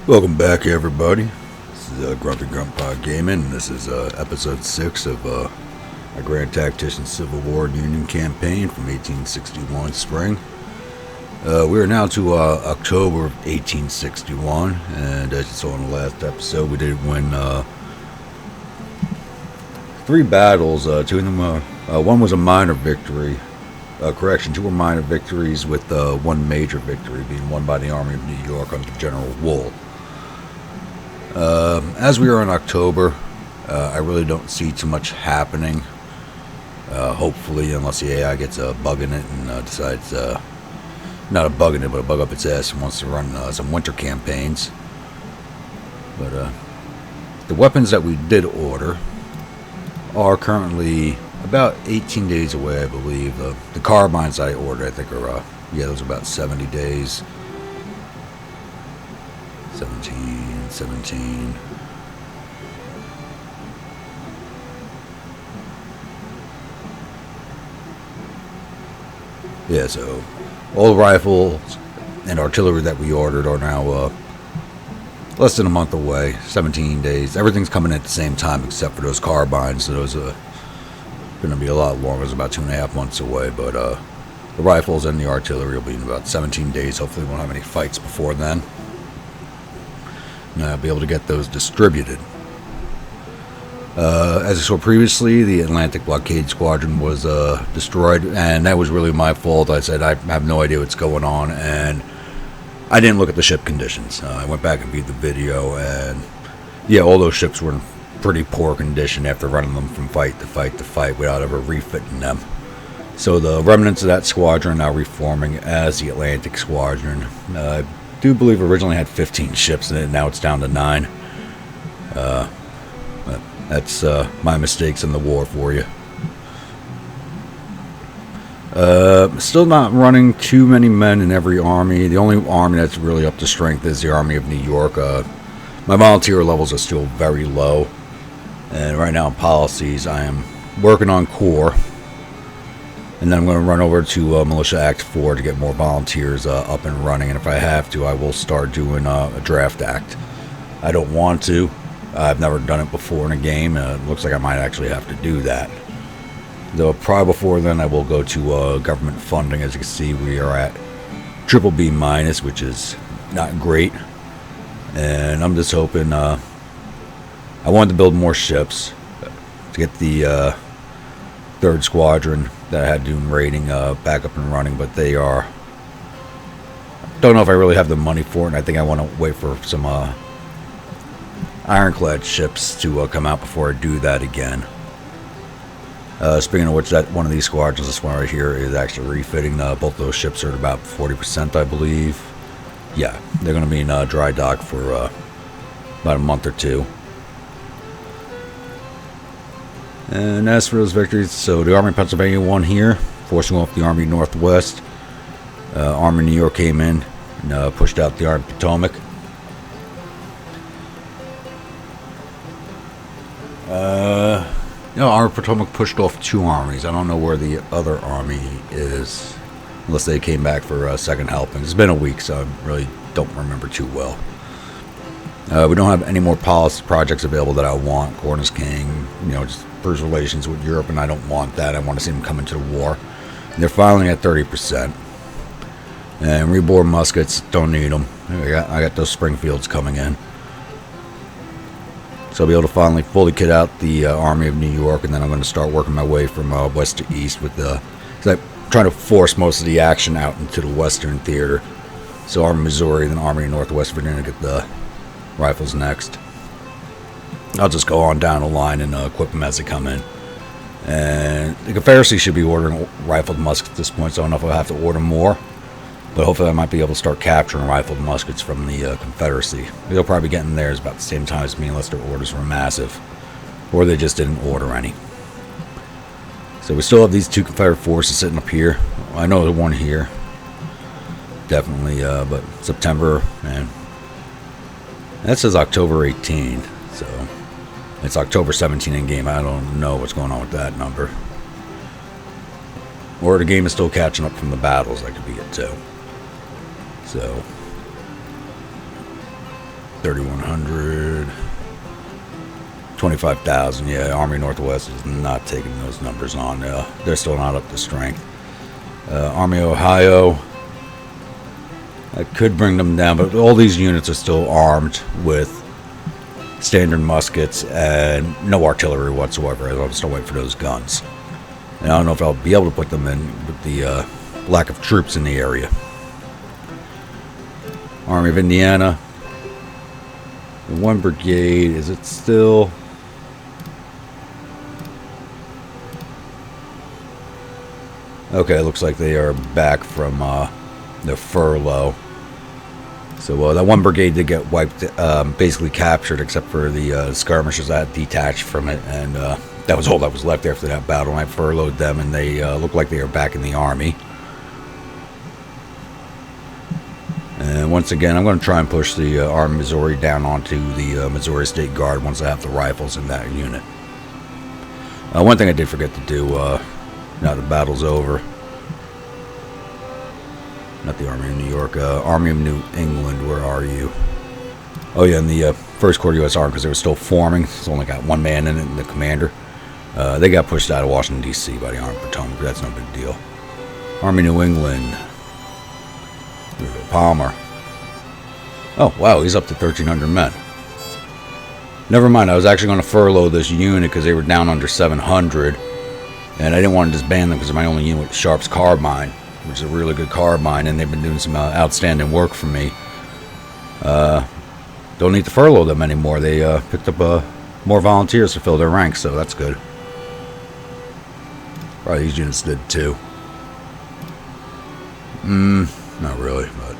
Welcome back, everybody. This is Grumpy Grandpa Gaming, and this is episode 6 of a Grand Tactician Civil War Union campaign from 1861 spring. We are now to October of 1861, and as you saw in the last episode, we did win 3 battles. 2 of them, one was a minor victory. Two were minor victories, with one major victory being won by the Army of New York under General Wool. As we are in October, I really don't see too much happening. Hopefully, unless the AI gets a bug in it and decides, not a bug in it, but a bug up its ass and wants to run some winter campaigns. But the weapons that we did order are currently about 18 days away, I believe. The carbines I ordered, I think, are, those are about 70 days. 17. Yeah, so all the rifles and artillery that we ordered are now less than a month away, 17 days. Everything's coming at the same time except for those carbines. So those are going to be a lot longer. It's about 2.5 months away, but the rifles and the artillery will be in about 17 days. Hopefully we won't have any fights before then. And I'll be able to get those distributed. As I saw previously, the Atlantic Blockade Squadron was destroyed, and that was really my fault. I said I have no idea what's going on, and I didn't look at the ship conditions. I went back and viewed the video, and yeah, all those ships were in pretty poor condition after running them from fight to fight to fight without ever refitting them. So the remnants of that squadron are now reforming as the Atlantic Squadron. I do believe originally had 15 ships in it, now it's down to 9. But that's my mistakes in the war for you. Still not running too many men in every army. The only army that's really up to strength is the Army of New York. My volunteer levels are still very low. And right now in policies, I am working on Corps. And then I'm going to run over to Militia Act 4 to get more volunteers up and running. And if I have to, I will start doing a draft act. I don't want to. I've never done it before in a game. It looks like I might actually have to do that. Though probably before then, I will go to government funding. As you can see, we are at BBB minus, which is not great. And I'm just hoping... I wanted to build more ships to get the 3rd Squadron that I had doing raiding back up and running, but they are... Don't know if I really have the money for it, and I think I want to wait for some ironclad ships to come out before I do that again. Speaking of which, that one of these squadrons, this one right here, is actually refitting. Both those ships are at about 40%, I believe. Yeah, they're going to be in dry dock for about a month or 2. And as for those victories, so the Army of Pennsylvania won here, forcing off the Army Northwest. Army New York came in and pushed out the Army Potomac. Army Potomac pushed off 2 armies. I don't know where the other army is, unless they came back for a second helping. It's been a week, so I really don't remember too well. We don't have any more policy projects available that I want. Corners King, just improves relations with Europe, and I don't want that. I want to see them come into the war. And they're filing at 30%. And rebore muskets, don't need them. I got those Springfields coming in. So I'll be able to finally fully kit out the Army of New York, and then I'm going to start working my way from west to east with the... Because I'm trying to force most of the action out into the Western Theater. So Army of Missouri, then Army of Northwest Virginia get the rifles next. I'll just go on down the line and equip them as they come in. And the Confederacy should be ordering rifled muskets at this point, so I don't know if I'll have to order more. But hopefully I might be able to start capturing rifled muskets from the Confederacy. They'll probably get in theirs about the same time as me, unless their orders were massive. Or they just didn't order any. So we still have these 2 Confederate forces sitting up here. I know there's one here. Definitely, but September, man. That says October 18, so it's October 17 in game. I don't know what's going on with that number. Or the game is still catching up from the battles. That could be it too. So 3,100. 25,000. Yeah, Army Northwest is not taking those numbers on. They're still not up to strength. Army Ohio, I could bring them down, but all these units are still armed with standard muskets and no artillery whatsoever. I'm still waiting for those guns. And I don't know if I'll be able to put them in with the lack of troops in the area. Army of Indiana. The 1 brigade, is it still... Okay, it looks like they are back from their furlough. So that 1 brigade did get wiped, basically captured, except for the skirmishers that detached from it, and that was all that was left after that battle. I furloughed them, and they look like they are back in the army. And once again, I'm going to try and push the Army Missouri down onto the Missouri State Guard once I have the rifles in that unit. One thing I did forget to do, now the battle's over. Not the Army of New York, Army of New England, where are you? Oh yeah, in the First Corps U.S. Army, because they were still forming. It's only got 1 man in it, and the commander. They got pushed out of Washington, D.C. by the Army of Potomac, but that's no big deal. Army New England. Palmer. Oh, wow, he's up to 1,300 men. Never mind, I was actually going to furlough this unit because they were down under 700. And I didn't want to disband them because my only unit was Sharp's Carbine, which is a really good carbine, and they've been doing some outstanding work for me. Don't need to furlough them anymore. They picked up more volunteers to fill their ranks, so that's good. Probably these units did too. Not really, but...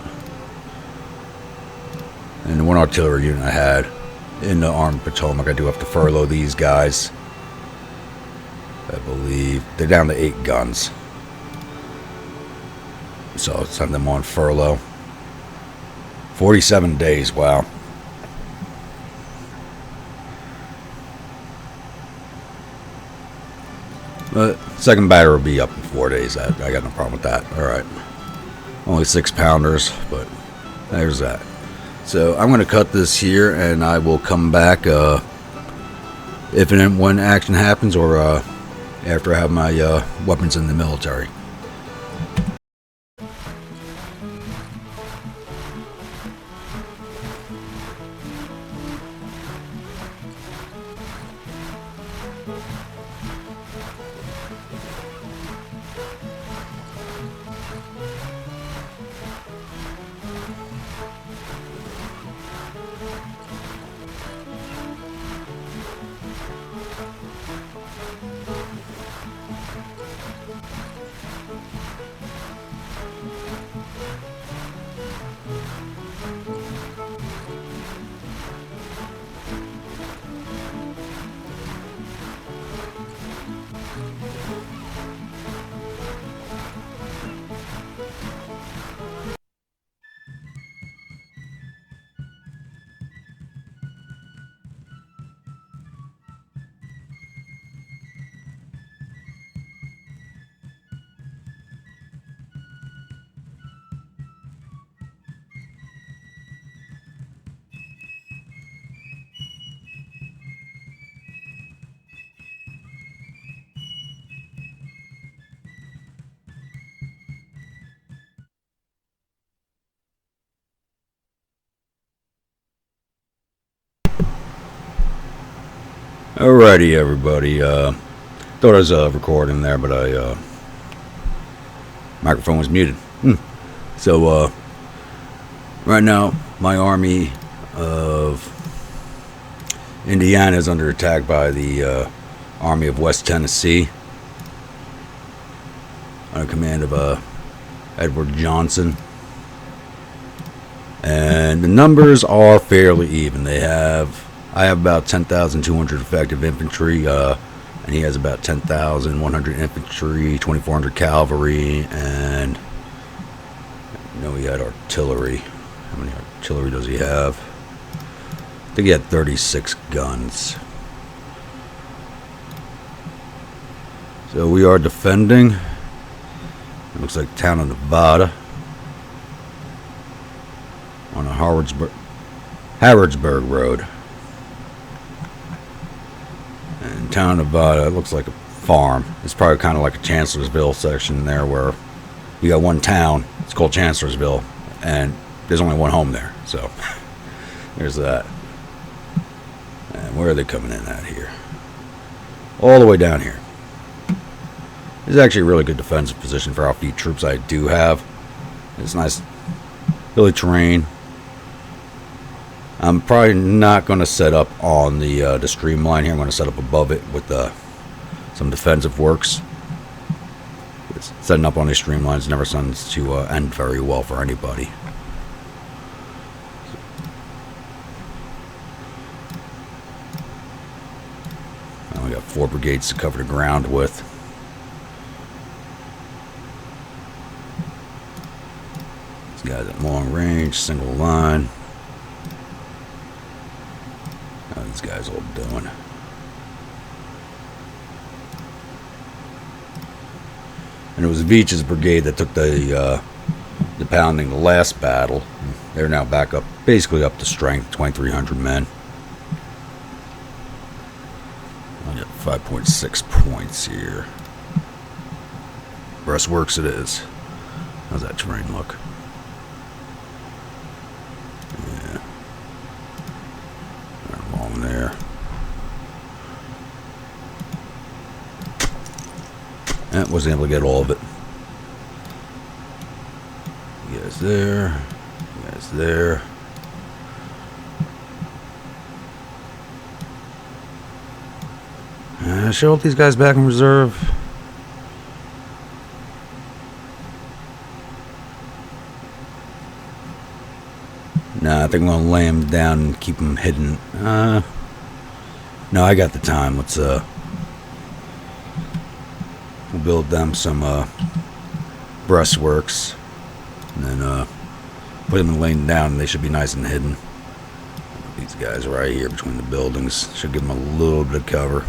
And the 1 artillery unit I had in the Army of Potomac, I do have to furlough these guys. I believe they're down to 8 guns. So I'll send them on furlough. 47 days, wow. But second batter will be up in 4 days. I got no problem with that. Alright. Only 6-pounders, but there's that. So I'm going to cut this here, and I will come back if and when action happens, or after I have my weapons in the military. Alrighty, everybody. Thought I was recording there, but microphone was muted. So right now, my army of Indiana is under attack by the Army of West Tennessee, under command of Edward Johnson. And the numbers are fairly even. I have about 10,200 effective infantry, and he has about 10,100 infantry, 2,400 cavalry, and he had artillery. How many artillery does he have? I think he had 36 guns. So we are defending. It looks like town of Nevada on a Harrodsburg. Harrodsburg Road. And town of, it looks like a farm. It's probably kind of like a Chancellorsville section there where you got one town. It's called Chancellorsville. And there's only one home there. So there's that. And where are they coming in at here? All the way down here. This is actually a really good defensive position for how few troops I do have. It's nice hilly terrain. I'm probably not going to set up on the streamline here. I'm going to set up above it with some defensive works. Setting up on these streamlines never seems to end very well for anybody. I only got 4 brigades to cover the ground with. These guys at long range, single line. How are these guys all doing? And it was Veach's brigade that took the pounding the last battle. They're now back up, basically up to strength, 2,300 men. I got 5.6 points here. Breastworks it is. How's that terrain look? Yeah. Right along there. Wasn't able to get all of it. You guys there. You guys there. Show up these guys back in reserve. Nah, I think I'm going to lay them down and keep them hidden. No, I got the time. Let's, we'll build them some breastworks, and then put them laying down, and they should be nice and hidden. These guys right here between the buildings should give them a little bit of cover.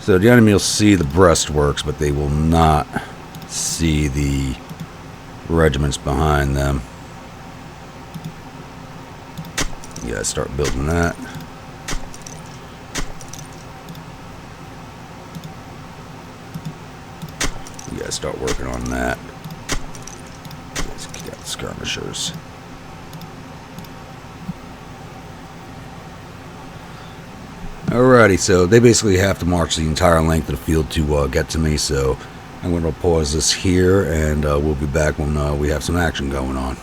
So the enemy will see the breastworks, but they will not see the regiments behind them. You guys start building that. You guys start working on that. You guys got skirmishers. Alrighty, so they basically have to march the entire length of the field to get to me, so I'm going to pause this here, and we'll be back when we have some action going on.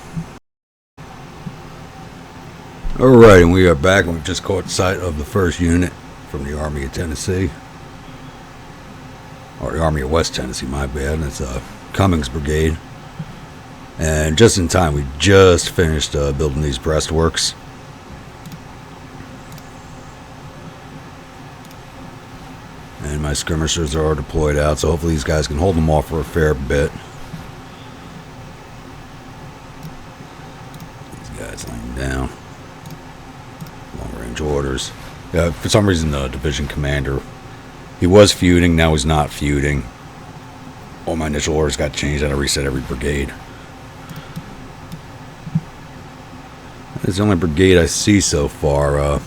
Alright, and we are back, and we've just caught sight of the first unit from the Army of Tennessee. Or the Army of West Tennessee, my bad. It's Cummings Brigade. And just in time, we just finished building these breastworks. And my skirmishers are deployed out, so hopefully these guys can hold them off for a fair bit. These guys laying down. Long range orders. For some reason the division commander, he was feuding, now he's not feuding. All my initial orders got changed, I had to reset every brigade. It's the only brigade I see so far.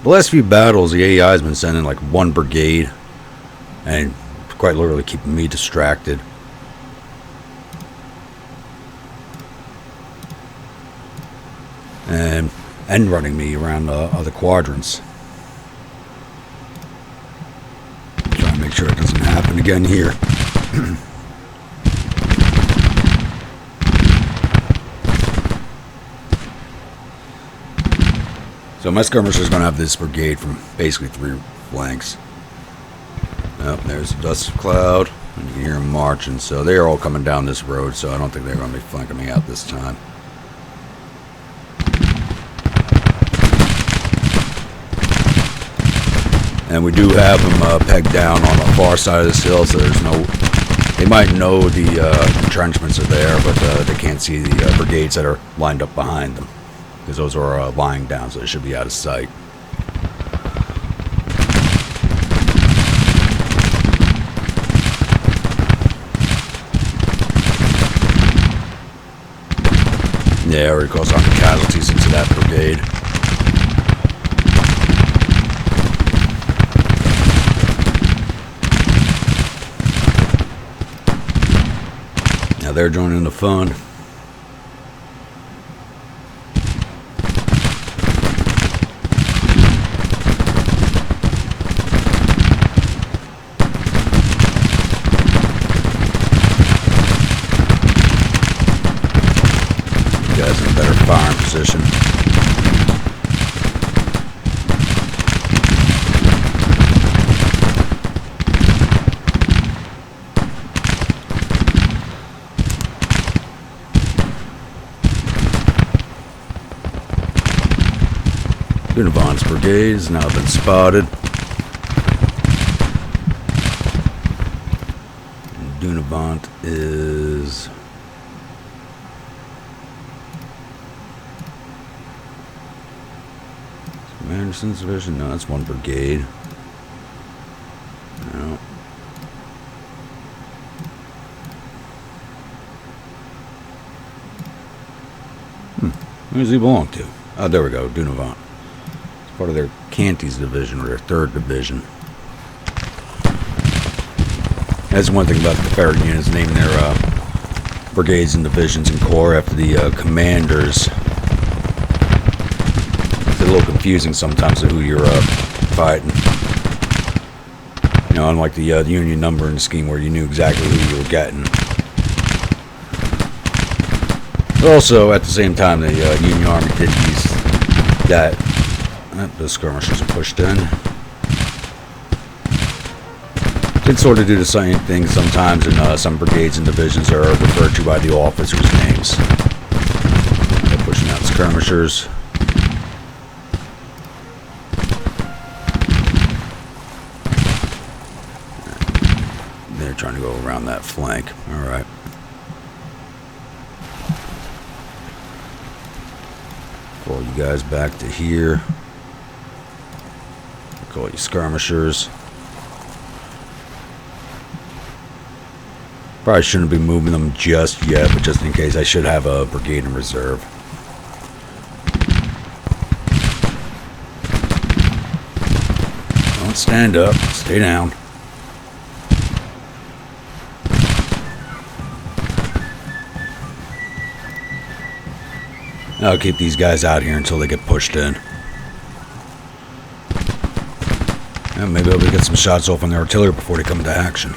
The last few battles, the AEI has been sending like one brigade, and quite literally keeping me distracted. And end running me around other quadrants. Try and make sure it doesn't happen again here. So my skirmishers are going to have this brigade from basically 3 flanks. Oh, there's a dust cloud, and you can hear them marching. So they are all coming down this road, so I don't think they're going to be flanking me out this time. And we do have them pegged down on the far side of this hill, so there's no... They might know the entrenchments are there, but they can't see the brigades that are lined up behind them. Because those are lying down, so they should be out of sight. Yeah, already caused 100 casualties into that brigade. Now they're joining the fun. Guys in a better firing position. Dunavant's brigade has now been spotted. And Dunavant is Anderson's division? No, that's one brigade. No. Who does he belong to? Oh, there we go, Dunavant. It's part of their Canty's division, or their 3rd division. That's one thing about the Confederate units, naming their brigades and divisions and corps after the commanders. It's a little confusing sometimes to who you're fighting. You know, unlike the Union numbering scheme where you knew exactly who you were getting. But also, at the same time, the Union Army did use that. The skirmishers are pushed in. Did sort of do the same thing sometimes, and some brigades and divisions are referred to by the officers' names. They're pushing out skirmishers. They're trying to go around that flank. All right. Pull you guys back to here. Call you skirmishers. Probably shouldn't be moving them just yet, but just in case, I should have a brigade in reserve. Don't stand up. Stay down. I'll keep these guys out here until they get pushed in. And maybe I'll be able to get some shots off on their artillery before they come into action.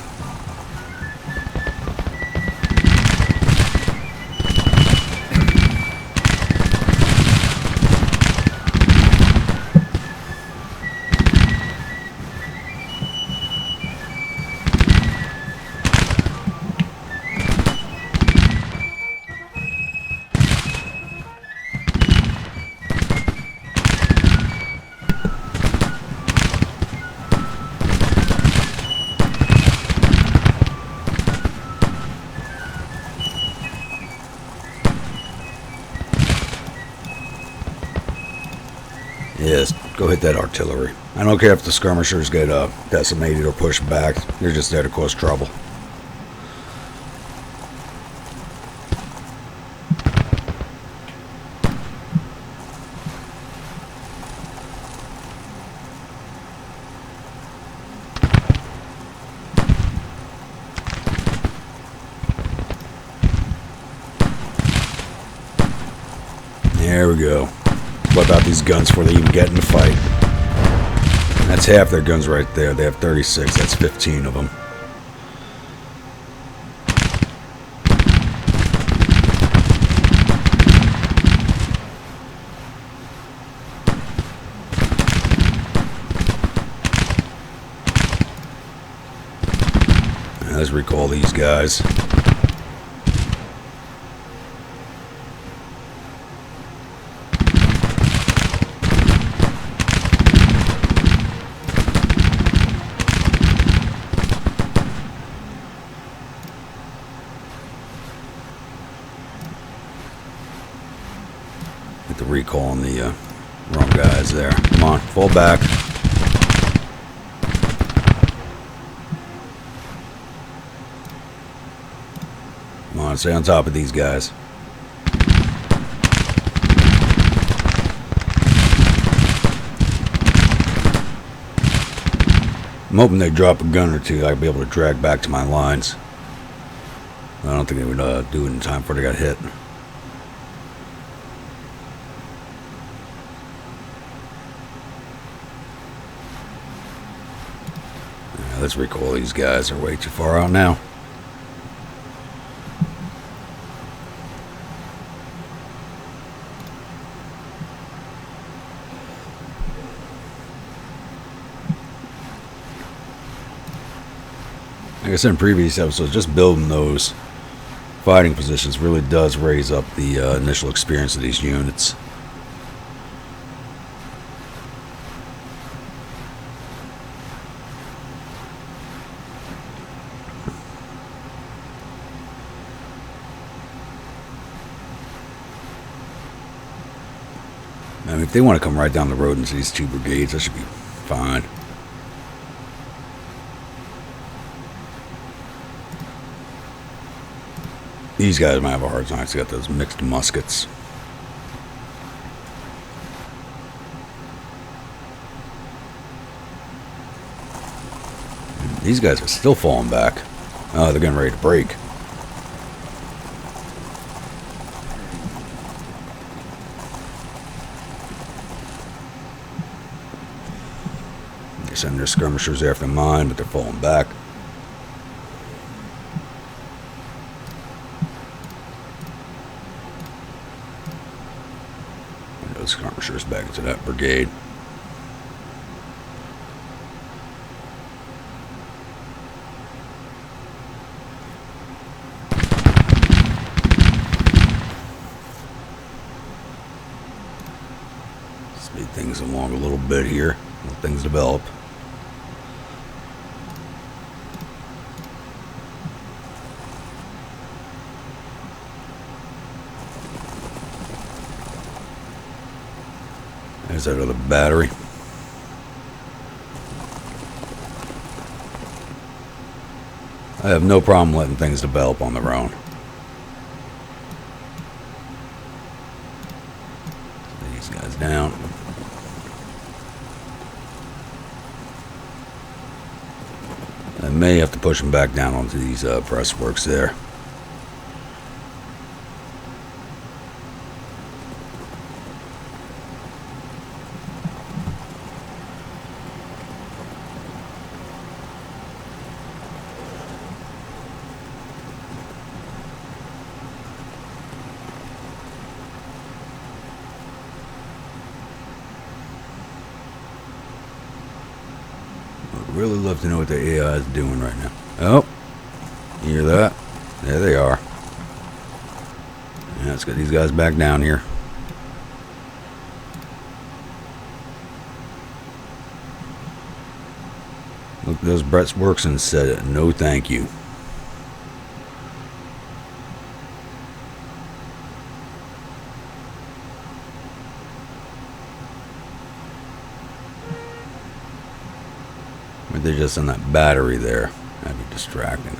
Yes, go hit that artillery. I don't care if the skirmishers get decimated or pushed back. They're just there to cause trouble. There we go. What about these guns before they even get in the fight? That's half their guns right there. They have 36. That's 15 of them. Now let's recall these guys. Get the recall on the wrong guys there. Come on, fall back. Come on, stay on top of these guys. I'm hoping they drop a gun or two I'll be able to drag back to my lines. I don't think they would do it in time before they got hit. Yeah, let's recoil these guys. They're way too far out now. Like I said in previous episodes, just building those fighting positions really does raise up the initial experience of these units. I mean, if they want to come right down the road into these two brigades, that should be fine. These guys might have a hard time. They got those mixed muskets. These guys are still falling back. Oh, they're getting ready to break. They send their skirmishers after mine, but they're falling back. Skirmishers back into that brigade. Speed things along a little bit here. Let things develop. There's that other battery. I have no problem letting things develop on their own. These guys down. I may have to push them back down onto these breastworks there. Really love to know what the AI is doing right now. Oh, you hear that? There they are. Yeah, let's get these guys back down here. Look at those breastworks and said, no thank you. They're just on that battery there. That'd be distracting.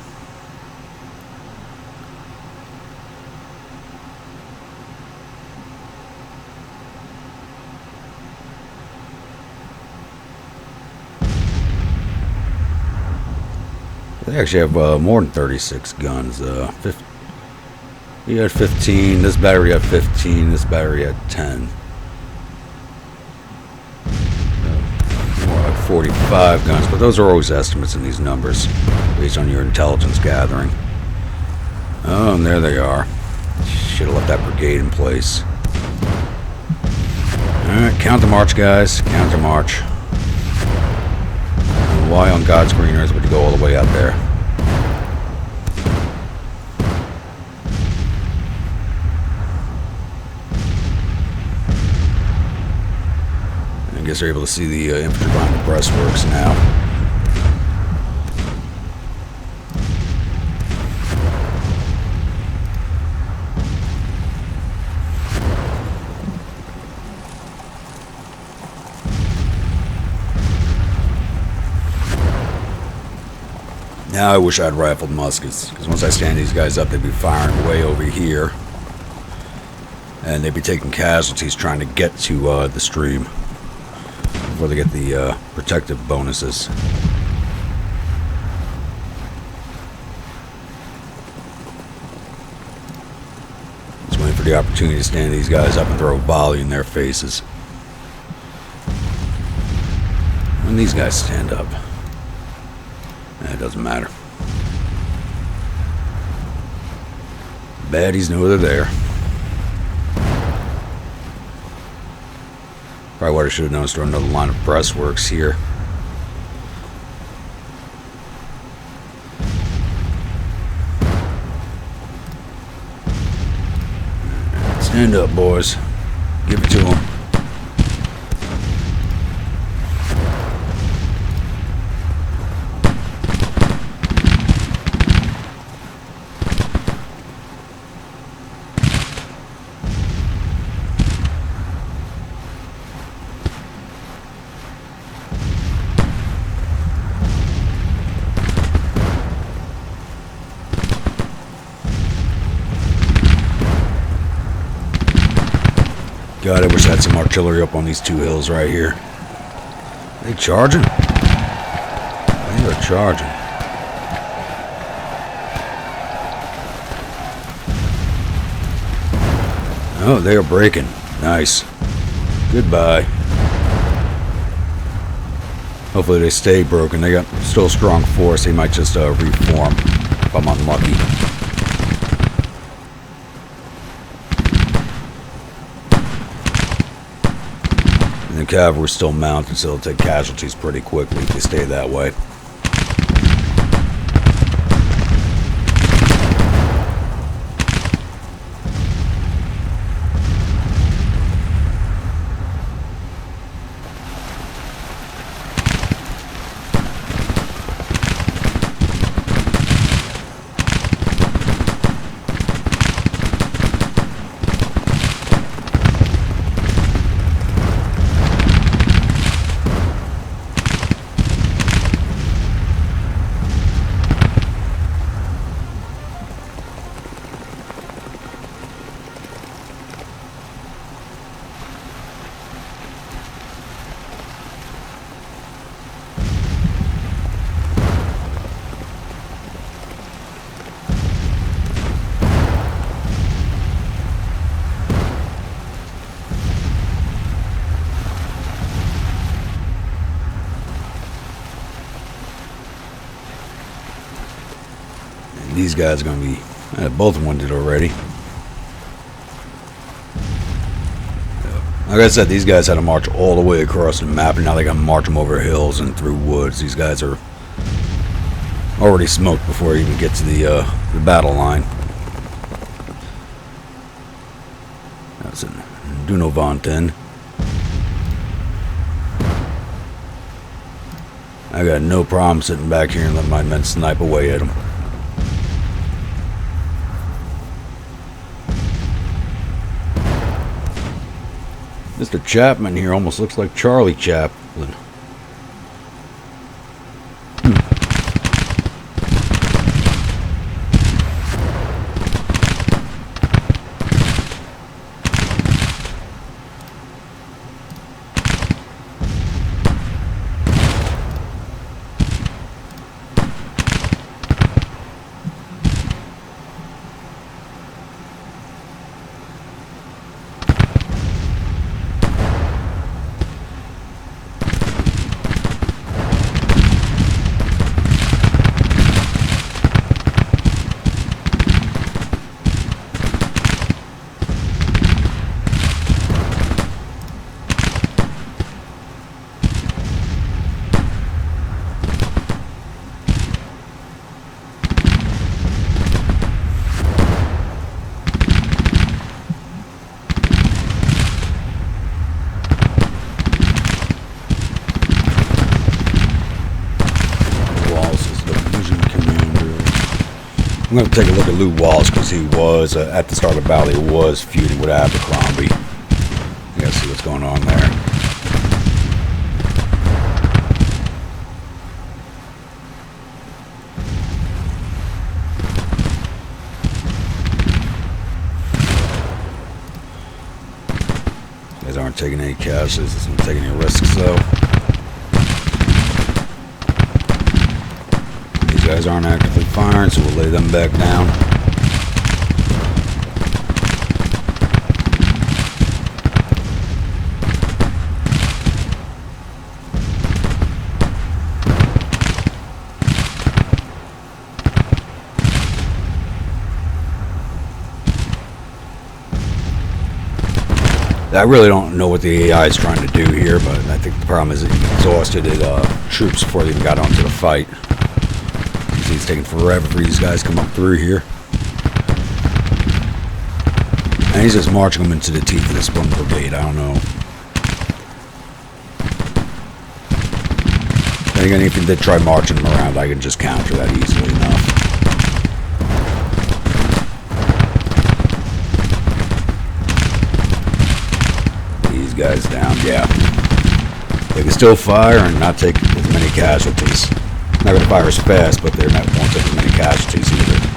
They actually have more than 36 guns. You had 15. This battery had 15. This battery had 10. 45 guns, but those are always estimates in these numbers based on your intelligence gathering. Oh, and there they are. Should have left that brigade in place. Alright, counter march, guys. Counter march. Why on God's green earth would you go all the way out there? I guess they're able to see the infantry behind the breastworks now. Now I wish I had rifled muskets, because once I stand these guys up, they'd be firing way over here, and they'd be taking casualties trying to get to the stream before they get the protective bonuses. the opportunity to stand these guys up and throw a volley in their faces. When these guys stand up, it doesn't matter. Baddies know they're there. Probably what I should have done is throw another line of breastworks here. Stand up, boys. Give it to them. God, I wish I had some artillery up on these two hills right here. Are they charging? They are charging. Oh, they are breaking. Nice. Goodbye. Hopefully they stay broken. They got still a strong force. They might just reform if I'm unlucky. The cavalry's still mounted, so they'll take casualties pretty quickly if they stay that way. These guys are going to be... both of them did already. Like I said, these guys had to march all the way across the map, and now they got to march them over hills and through woods. These guys are already smoked before you even get to the battle line. That's it. Do no vaunting. I got no problem sitting back here and letting my men snipe away at them. Mr. Chapman here almost looks like Charlie Chaplin. I'm going to take a look at Lew Wallace because he was, at the start of the battle, he was feuding with Abercrombie. You gotta see what's going on there. These guys aren't taking any casualties, not taking any risks though. Guys aren't actively firing, so we'll lay them back down. I really don't know what the AI is trying to do here, but I think the problem is it exhausted troops before they even got onto the fight. You see, it's taking forever for these guys to come up through here. And he's just marching them into the teeth of this one brigade. I don't know. Then again, if you did try marching them around, I can just counter that easily enough. These guys down, yeah. They can still fire and not take as many casualties. Not going to fire as fast, but they're not won't take as many casualties either.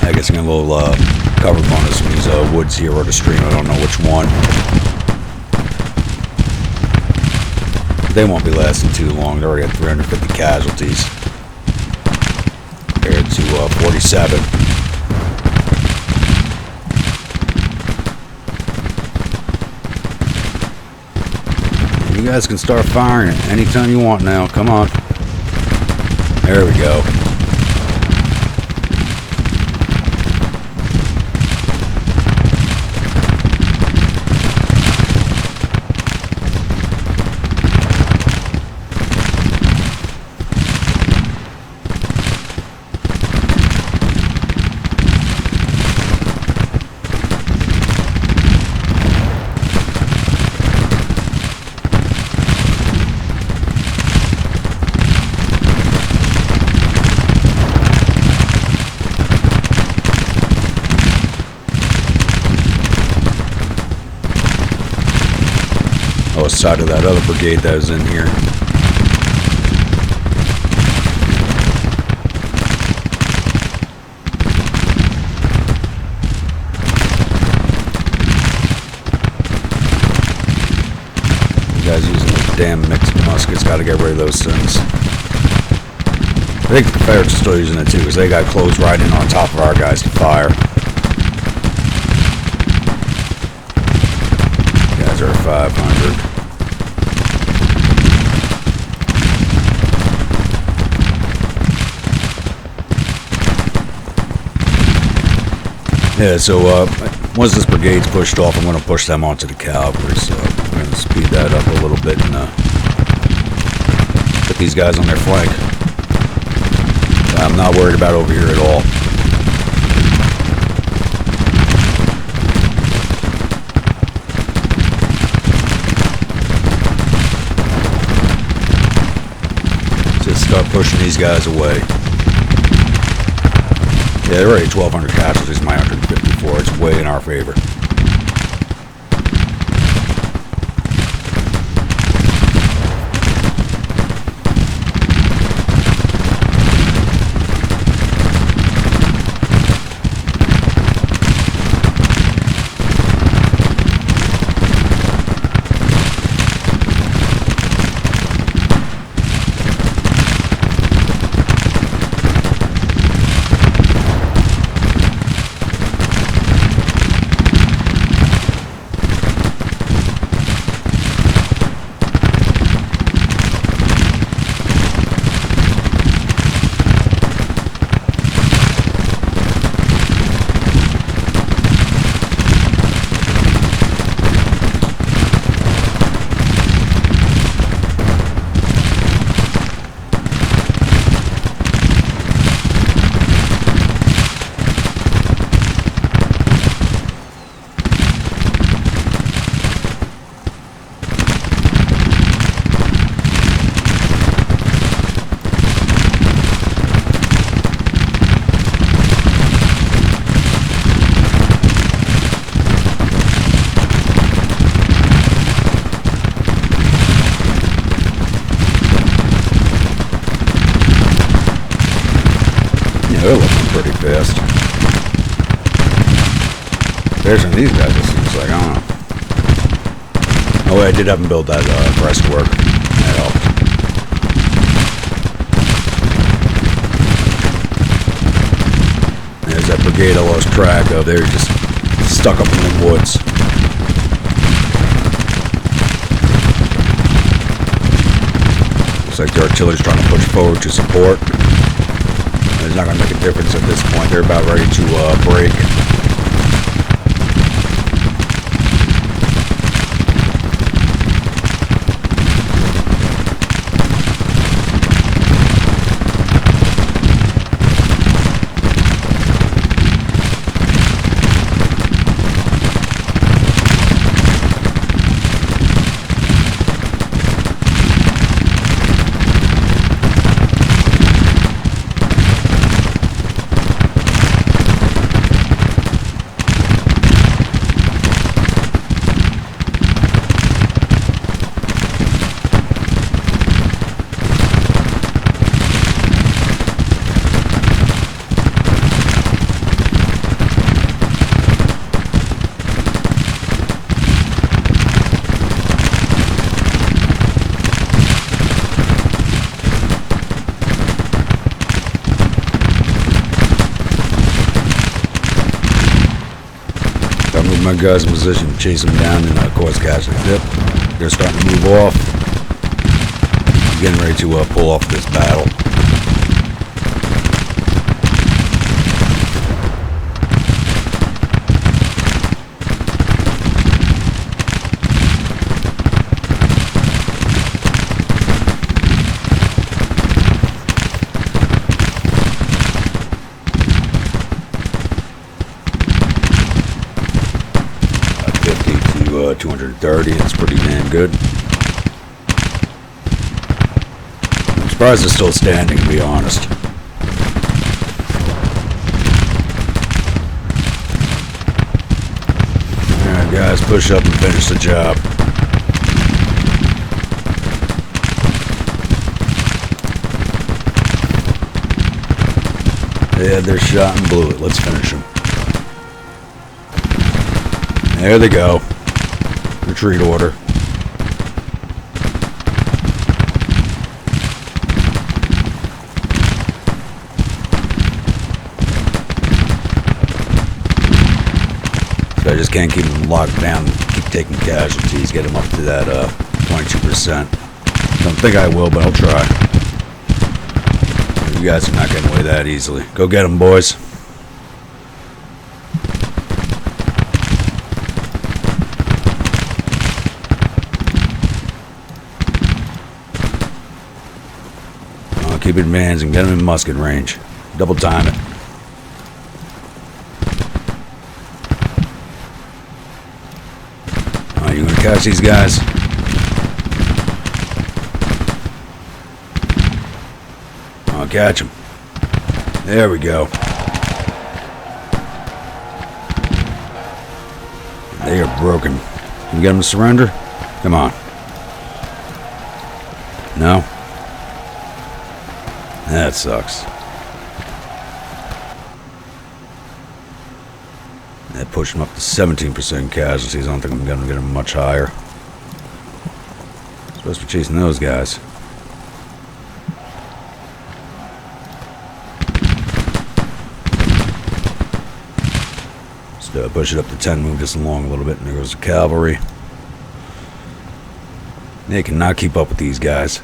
I guess I'm getting a little cover bonus from these woods here or the stream. I don't know which one. They won't be lasting too long. They're already at 350 casualties compared to 47. You guys can start firing it anytime you want now. Come on. There we go. Side of that other brigade that was in here. You guys using the damn mixed muskets, gotta get rid of those things. I think the Confederates are still using it too, because they got closed right in on top of our guys to fire. You guys are at 500. Yeah, so once this brigade's pushed off, I'm going to push them onto the cavalry. So I'm going to speed that up a little bit and put these guys on their flank. I'm not worried about over here at all. Just start pushing these guys away. Yeah, they're already 1,200 casualties, my 154. It's way in our favor. They're looking pretty fast. There's some of these guys, it seems like, I don't know. Oh, I did have them build that breastwork. That helped. brigade I lost track of. They're just stuck up in the woods. Looks like the artillery's trying to push forward to support. It's not going to make a difference at this point. They're about ready to break. My guys in position, chase them down and cause casualties. Yep, they're starting to move off. I'm getting ready to pull off this battle. To 230, it's pretty damn good. I'm surprised it's still standing, to be honest. Alright guys, push up and finish the job. Yeah, they're shot and blew it. Let's finish them. There they go. Retreat order. So I just can't keep them locked down, keep taking casualties, get them up to that 22%. Don't think I will, but I'll try. You guys are not getting away that easily. Go get them, boys. Keep advancing, get them in musket range. Double time it. Alright, you gonna catch these guys? I'll catch them. There we go. They are broken. Can you get them to surrender? Come on. No? That sucks. That pushed them up to 17% casualties. I don't think I'm going to get them much higher. Supposed to be chasing those guys. Just push it up to 10, move this along a little bit, and there goes the cavalry. They cannot keep up with these guys.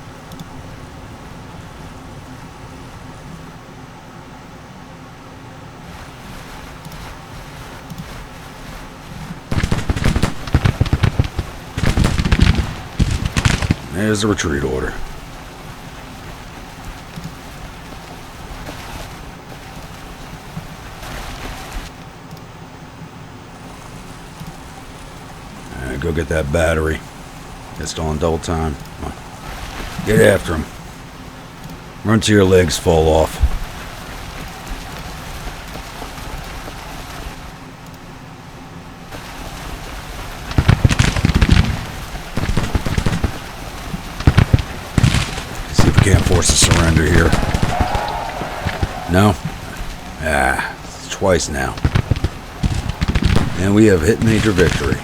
There's the retreat order. Alright, go get that battery. It's still on double time. Come on. Get after him. Run till your legs fall off. Can't force a surrender here. No? It's twice now. And we have hit major victory.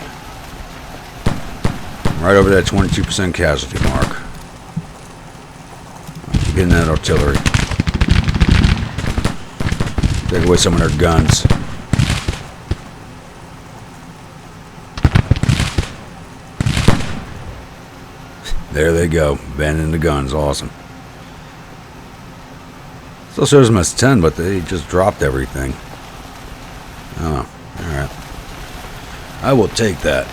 Right over that 22% casualty mark. Keep getting that artillery. Take away some of their guns. There they go. Abandoning the guns. Awesome. Still shows them as 10, but they just dropped everything. Oh, alright. I will take that.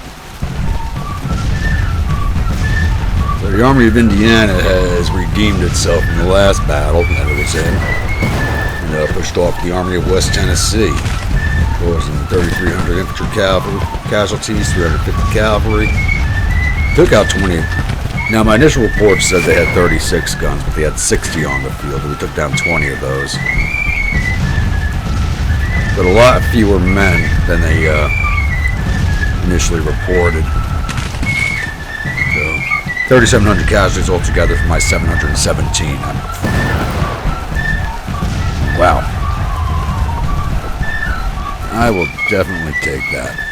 So the Army of Indiana has redeemed itself in the last battle that it was in. And pushed off the Army of West Tennessee. Causing 3,300 infantry casualties, 350 cavalry. Took out 20. Now, my initial report said they had 36 guns, but they had 60 on the field. We took down 20 of those. But a lot fewer men than they initially reported. So, 3,700 casualties altogether for my 717. Wow. I will definitely take that.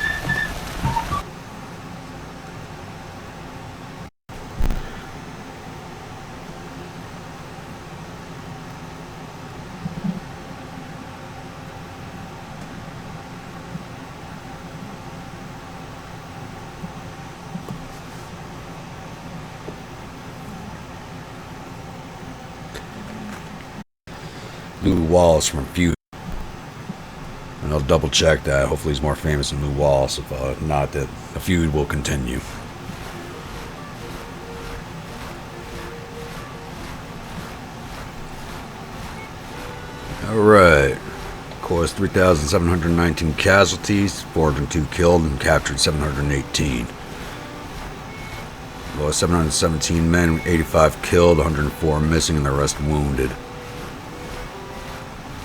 Lou Wallace from Feud. And I'll double check that. Hopefully he's more famous than Lou Wallace. If not, that the feud will continue. Alright. Caused 3,719 casualties, 402 killed, and captured 718. Lost 717 men, 85 killed, 104 missing, and the rest wounded.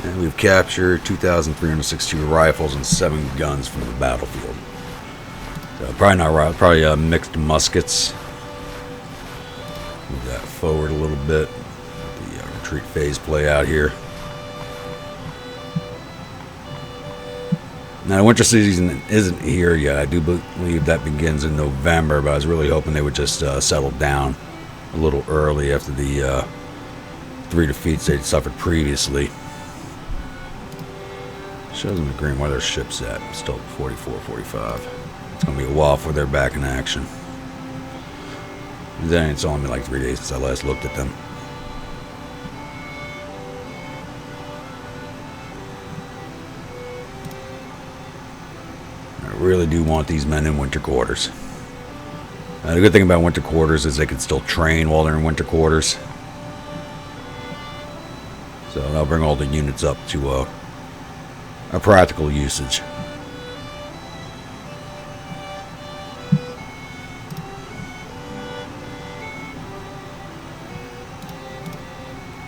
And we've captured 2,362 rifles and 7 guns from the battlefield. So probably not right. Probably mixed muskets. Move that forward a little bit. Let the retreat phase play out here. Now, the winter season isn't here yet. I do believe that begins in November, but I was really hoping they would just settle down a little early after the 3 defeats they'd suffered previously. Shows them the green where their ship's at. Still 44, 45. It's going to be a while before they're back in action. Then it's only been like 3 days since I last looked at them. I really do want these men in winter quarters. The good thing about winter quarters is they can still train while they're in winter quarters. So that'll bring all the units up to a practical usage.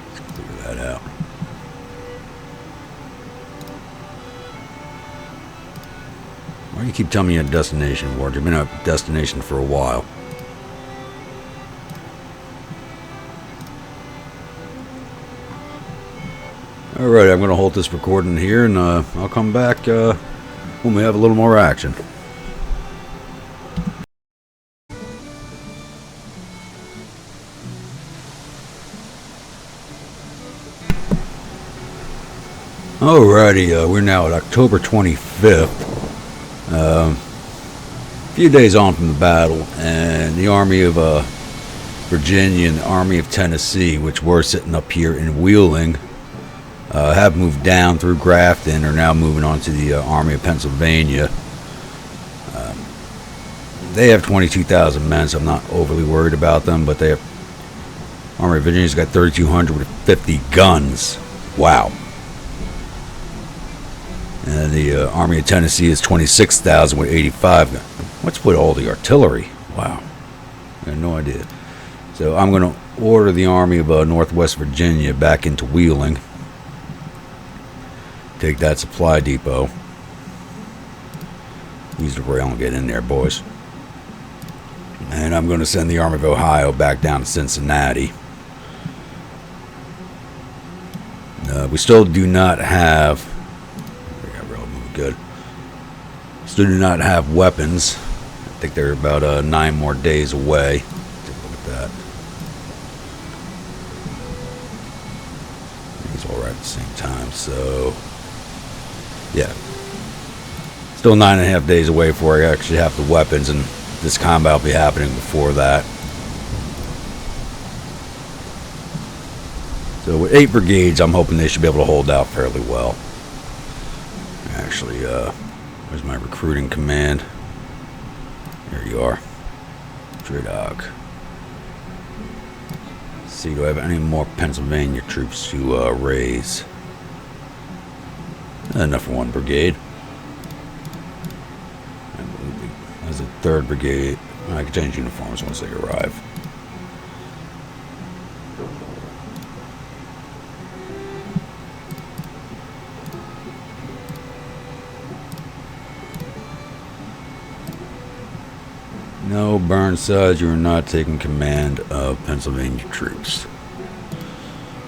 Let's clear that out. Why do you keep telling me a destination, Ward? You've been a destination for a while. Alright, I'm going to hold this recording here, and I'll come back when we have a little more action. Alrighty, we're now at October 25th. A few days on from the battle, and the Army of Virginia and the Army of Tennessee, which were sitting up here in Wheeling, have moved down through Grafton, are now moving on to the Army of Pennsylvania. They have 22,000 men, so I'm not overly worried about them, but they have Army of Virginia's got 3,250 guns. Wow. And the Army of Tennessee is 26,000 with 85 guns. What's with all the artillery? Wow. I had no idea. So I'm going to order the Army of Northwest Virginia back into Wheeling. Take that supply depot. Use the rail and get in there, boys. And I'm going to send the Army of Ohio back down to Cincinnati. We still do not have... I got real moving good. Still do not have weapons. I think they're about 9 more days away. Take a look at that. It's all right at the same time, so... yeah. Still 9.5 days away before I actually have the weapons, and this combat will be happening before that. So with 8 brigades, I'm hoping they should be able to hold out fairly well. Actually, where's my recruiting command? There you are. Dridog. See, do I have any more Pennsylvania troops to raise? Enough for 1 brigade. There's a 3rd brigade. I can change uniforms once they arrive. No, Burnside, you are not taking command of Pennsylvania troops.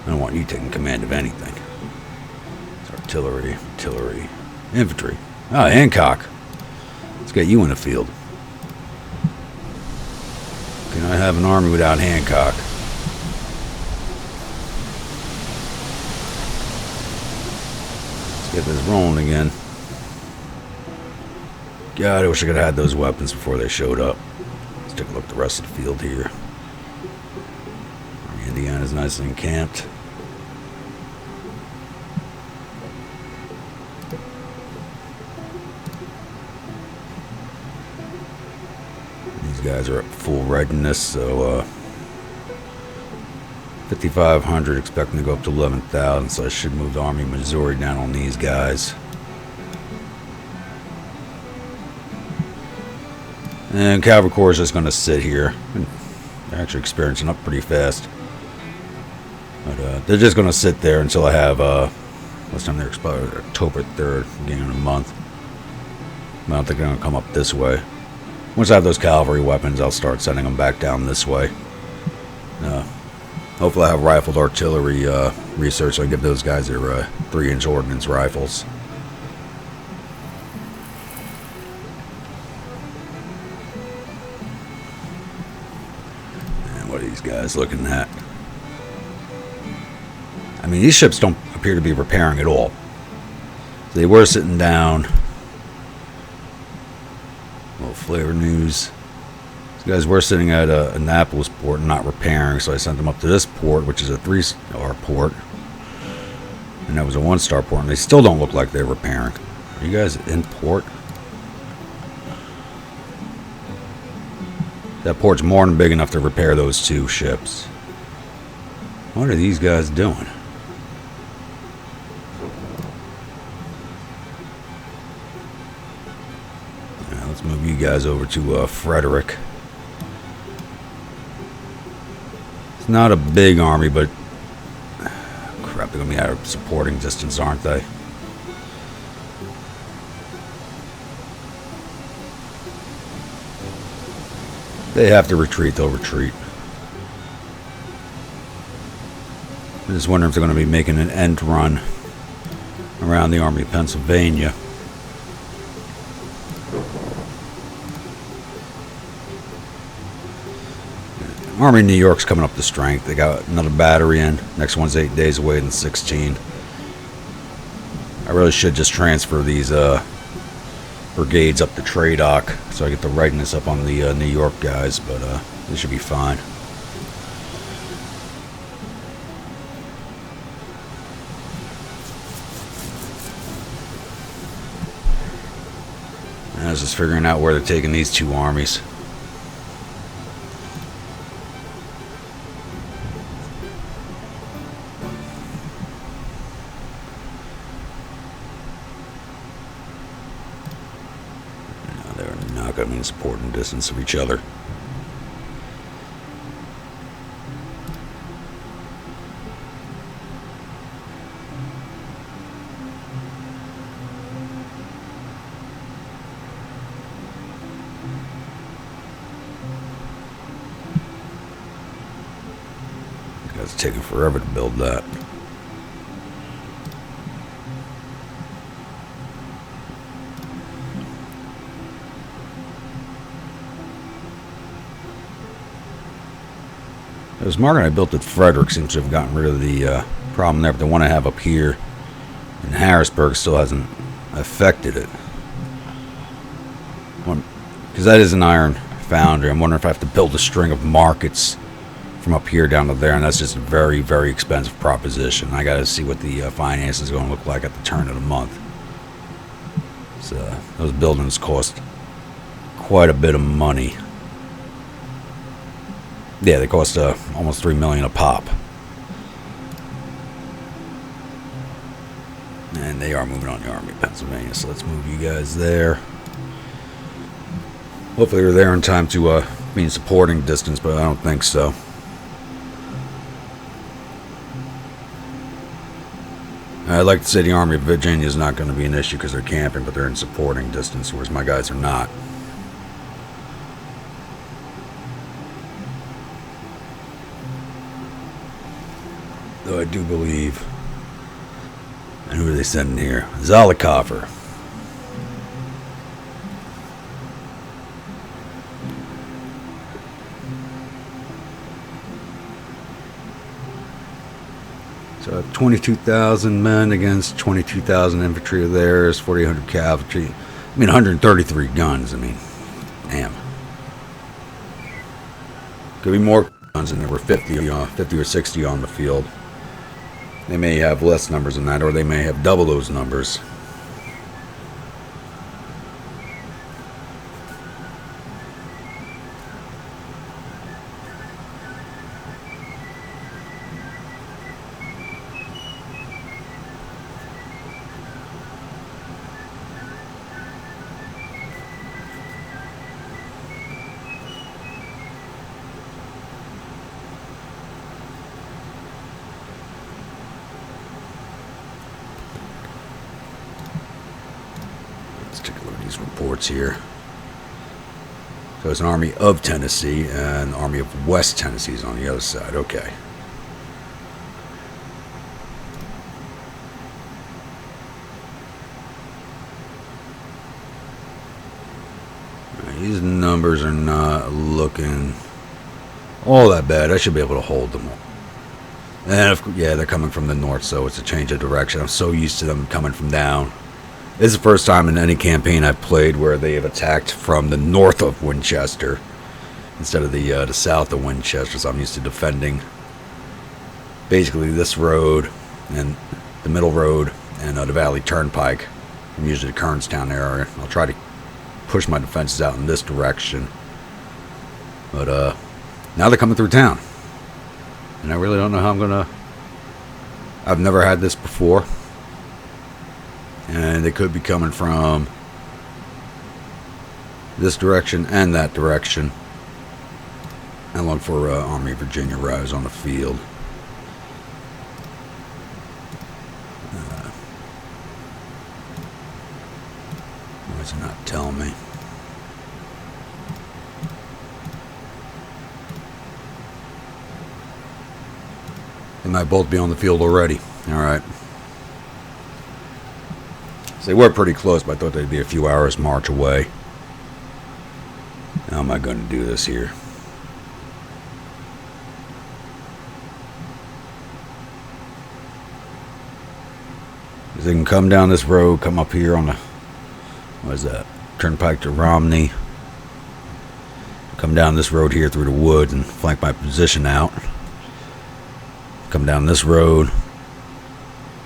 I don't want you taking command of anything. It's artillery, infantry. Ah, Hancock. Let's get you in the field. Can I have an army without Hancock? Let's get this rolling again. God, I wish I could have had those weapons before they showed up. Let's take a look at the rest of the field here. Indiana's nicely encamped. These guys are at full readiness, so 5,500, expecting to go up to 11,000, so I should move the Army of Missouri down on these guys. And Cavalry Corps is just going to sit here. They're actually experiencing up pretty fast. But they're just going to sit there until I have, last time they expired, October 3rd, beginning of the month. I don't think they're going to come up this way. Once I have those cavalry weapons, I'll start sending them back down this way. Hopefully I have rifled artillery research, so I give those guys their 3-inch ordnance rifles. What are these guys looking at? I mean, these ships don't appear to be repairing at all. They were sitting down. A little flavor news. These guys were sitting at Annapolis port and not repairing, so I sent them up to this port, which is a 3-star port. And that was a 1-star port, and they still don't look like they're repairing. Are you guys in port? That port's more than big enough to repair those 2 ships. What are these guys doing? Yeah, let's move you guys over to Frederick. It's not a big army, but crap, they're going to be out of supporting distance, aren't they? They have to retreat, they'll retreat. I'm just wondering if they're going to be making an end run around the Army of Pennsylvania. Army of New York's coming up to strength. They got another battery in. Next one's 8 days away than 16. I really should just transfer these brigades up to Tradoc so I get the readiness up on the New York guys, but they should be fine. I was just figuring out where they're taking these 2 armies. In supporting distance of each other. These guys are taking forever to build that. It was Margaret I built at Frederick seems to have gotten rid of the problem there, but the one I have up here in Harrisburg still hasn't affected it. Because that is an iron foundry. I'm wondering if I have to build a string of markets from up here down to there, and that's just a very, very expensive proposition. I got to see what the finance is going to look like at the turn of the month. So those buildings cost quite a bit of money. Yeah, they cost almost $3 million a pop. And they are moving on the Army of Pennsylvania, so let's move you guys there. Hopefully they're there in time to be in supporting distance, but I don't think so. I'd like to say the Army of Virginia is not going to be an issue because they're camping, but they're in supporting distance, whereas my guys are not. Though I do believe... And who are they sending here? Zollicoffer. So 22,000 men against 22,000 infantry of theirs, 4,800 cavalry. I mean, 133 guns. I mean, damn. Could be more guns than there were 50 or 60 on the field. They may have less numbers than that, or they may have double those numbers. Let's take a look at these reports here. So it's an Army of Tennessee, and the Army of West Tennessee is on the other side. Okay. These numbers are not looking all that bad. I should be able to hold them. And yeah, they're coming from the north, so it's a change of direction. I'm so used to them coming from down. This is the first time in any campaign I've played where they have attacked from the north of Winchester instead of the south of Winchester. So I'm used to defending basically this road and the middle road and the Valley Turnpike. I'm usually the Kernstown area. I'll try to push my defenses out in this direction. But now they're coming through town. And I really don't know how I'm going to... I've never had this before. And they could be coming from this direction and that direction. And look for Army of Virginia rise on the field. Why is it not telling me? They might both be on the field already. Alright. So they were pretty close, but I thought they'd be a few hours march away. How am I going to do this here? Because they can come down this road, come up here on the... What is that? Turnpike to Romney. Come down this road here through the woods and flank my position out. Come down this road.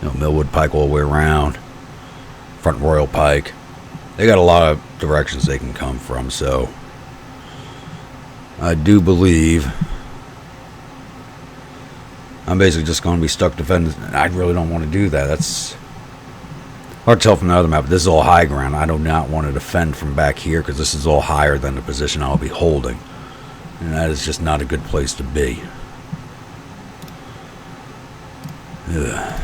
You know, Millwood Pike all the way around. Front Royal Pike. They got a lot of directions they can come from, so I do believe I'm basically just going to be stuck defending. I really don't want to do that. That's hard to tell from the other map, but this is all high ground. I do not want to defend from back here because this is all higher than the position I'll be holding, and that is just not a good place to be. Ugh.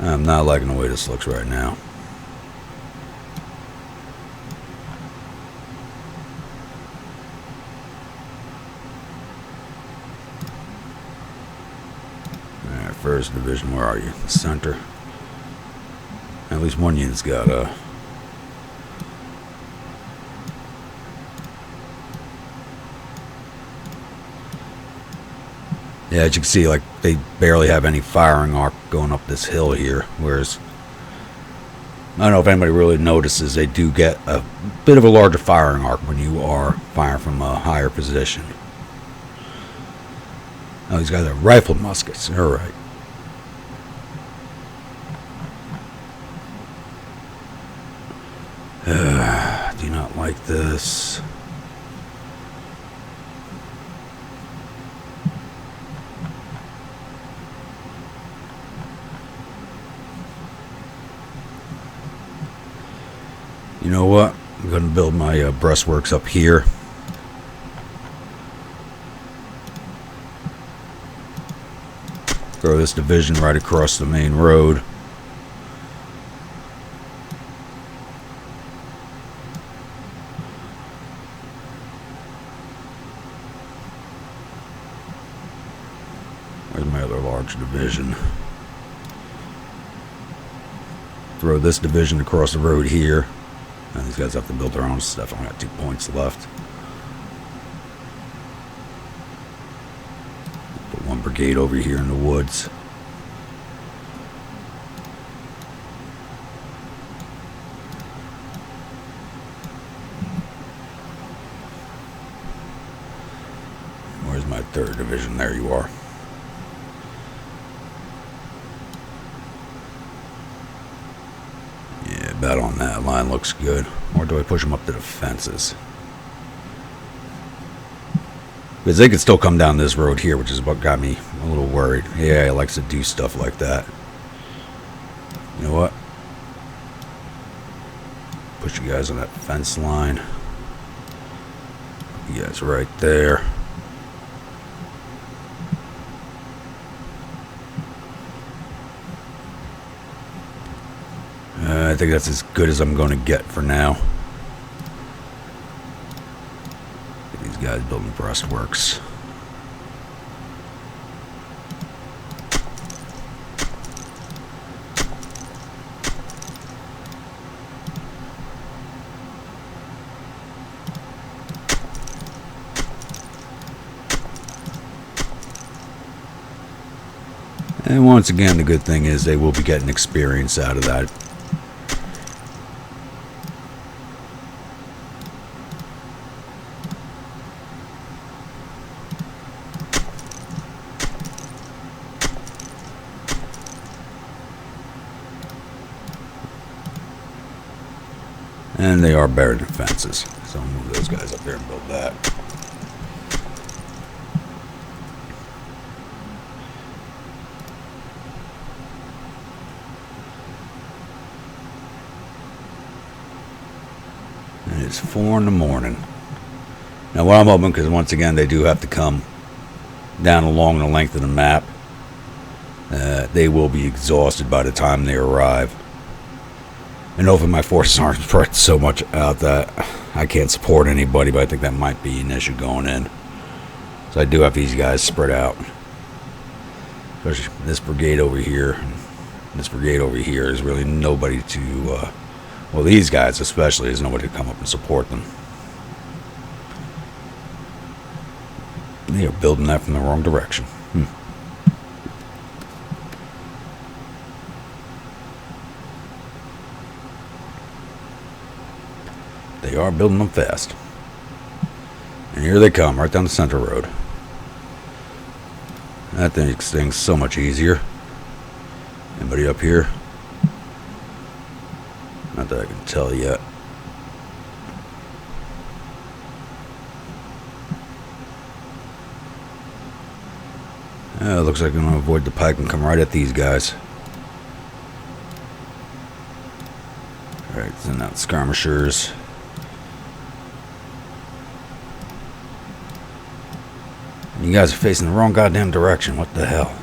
I'm not liking the way this looks right now. Alright, 1st Division, where are you? The center. At least one unit's got a... Yeah, as you can see, like, they barely have any firing arc going up this hill here, whereas I don't know if anybody really notices, they do get a bit of a larger firing arc when you are firing from a higher position. Oh, these guys have rifled muskets. All right. Do not like this. You know what? I'm going to build my breastworks up here. Throw this division right across the main road. Where's my other large division? Throw this division across the road here. And these guys have to build their own stuff. I only got 2 points left. Put one brigade over here in the woods. Where's my 3rd division? There you are. Bet on that. Line looks good. Or do I push them up to the fences? Because they could still come down this road here, which is what got me a little worried. Yeah, he likes to do stuff like that. You know what? Push you guys on that fence line. You guys right there. I think that's as good as I'm going to get for now. These guys building breastworks. And once again, the good thing is they will be getting experience out of that. And they are better than fences. So I'll move those guys up there and build that. And it's 4 in the morning. Now what I'm hoping, because once again they do have to come down along the length of the map, they will be exhausted by the time they arrive. And hopefully my forces aren't spread so much out that I can't support anybody, but I think that might be an issue going in. So I do have these guys spread out. Especially this brigade over here. This brigade over here is really nobody to, well, these guys especially, is nobody to come up and support them. They are building that from the wrong direction. They are building them fast. And here they come, right down the center road. That makes things so much easier. Anybody up here? Not that I can tell yet. It looks like I'm going to avoid the pike and come right at these guys. Alright, send out skirmishers. You guys are facing the wrong goddamn direction. What the hell?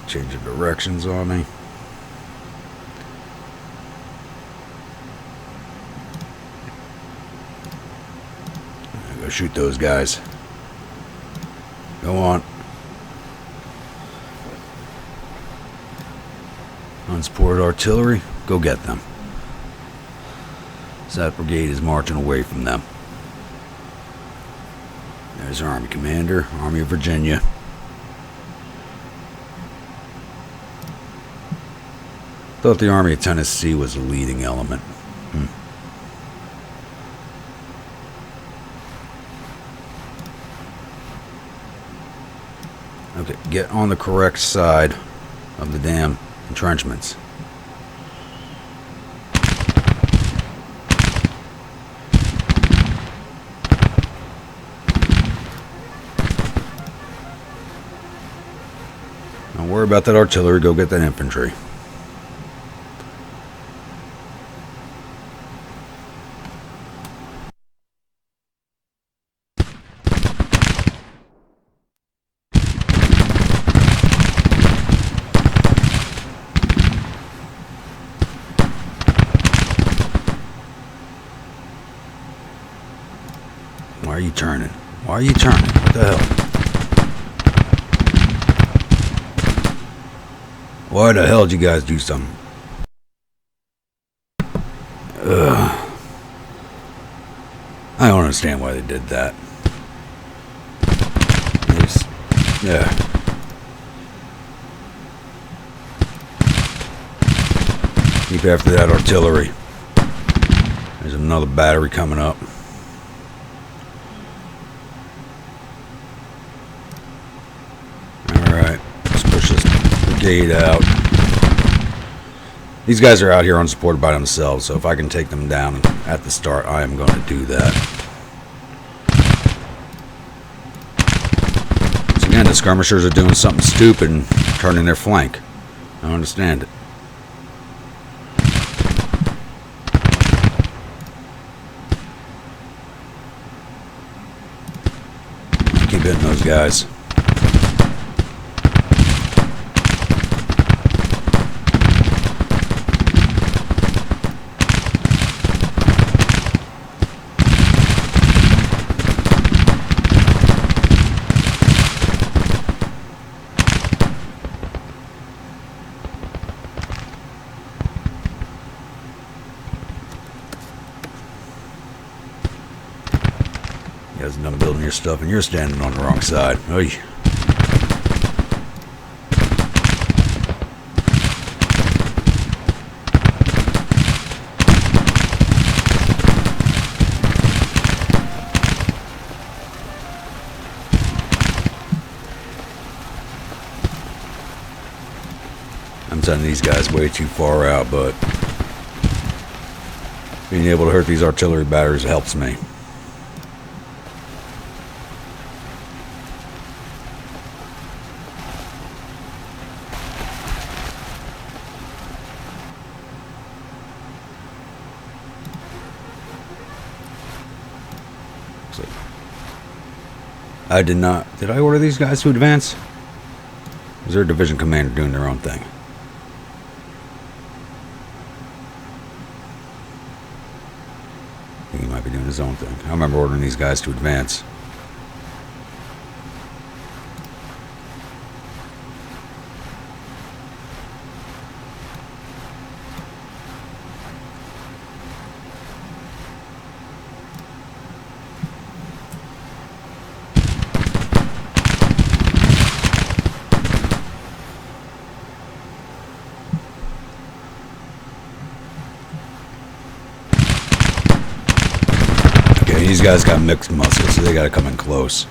Changing directions on me. Go shoot those guys. Go on. Unsupported artillery, go get them. So that brigade is marching away from them. There's our Army commander, Army of Virginia. Thought the Army of Tennessee was the leading element. Okay, get on the correct side of the damn entrenchments. Don't worry about that artillery, go get that infantry. Why are you turning? Why are you turning? What the hell? Why the hell did you guys do something? Ugh. I don't understand why they did that. Yeah. Keep after that artillery. There's another battery coming up. Alright, let's push this brigade out. These guys are out here unsupported by themselves, so if I can take them down at the start, I am going to do that. So again, the skirmishers are doing something stupid and turning their flank. I don't understand it. Keep hitting those guys. You guys are done building your stuff and you're standing on the wrong side. Oy. I'm sending these guys way too far out, but being able to hurt these artillery batteries helps me. I did not. Did I order these guys to advance? Is there a division commander doing their own thing? I think he might be doing his own thing. I remember ordering these guys to advance. These guys got mixed muskets, so they gotta come in close.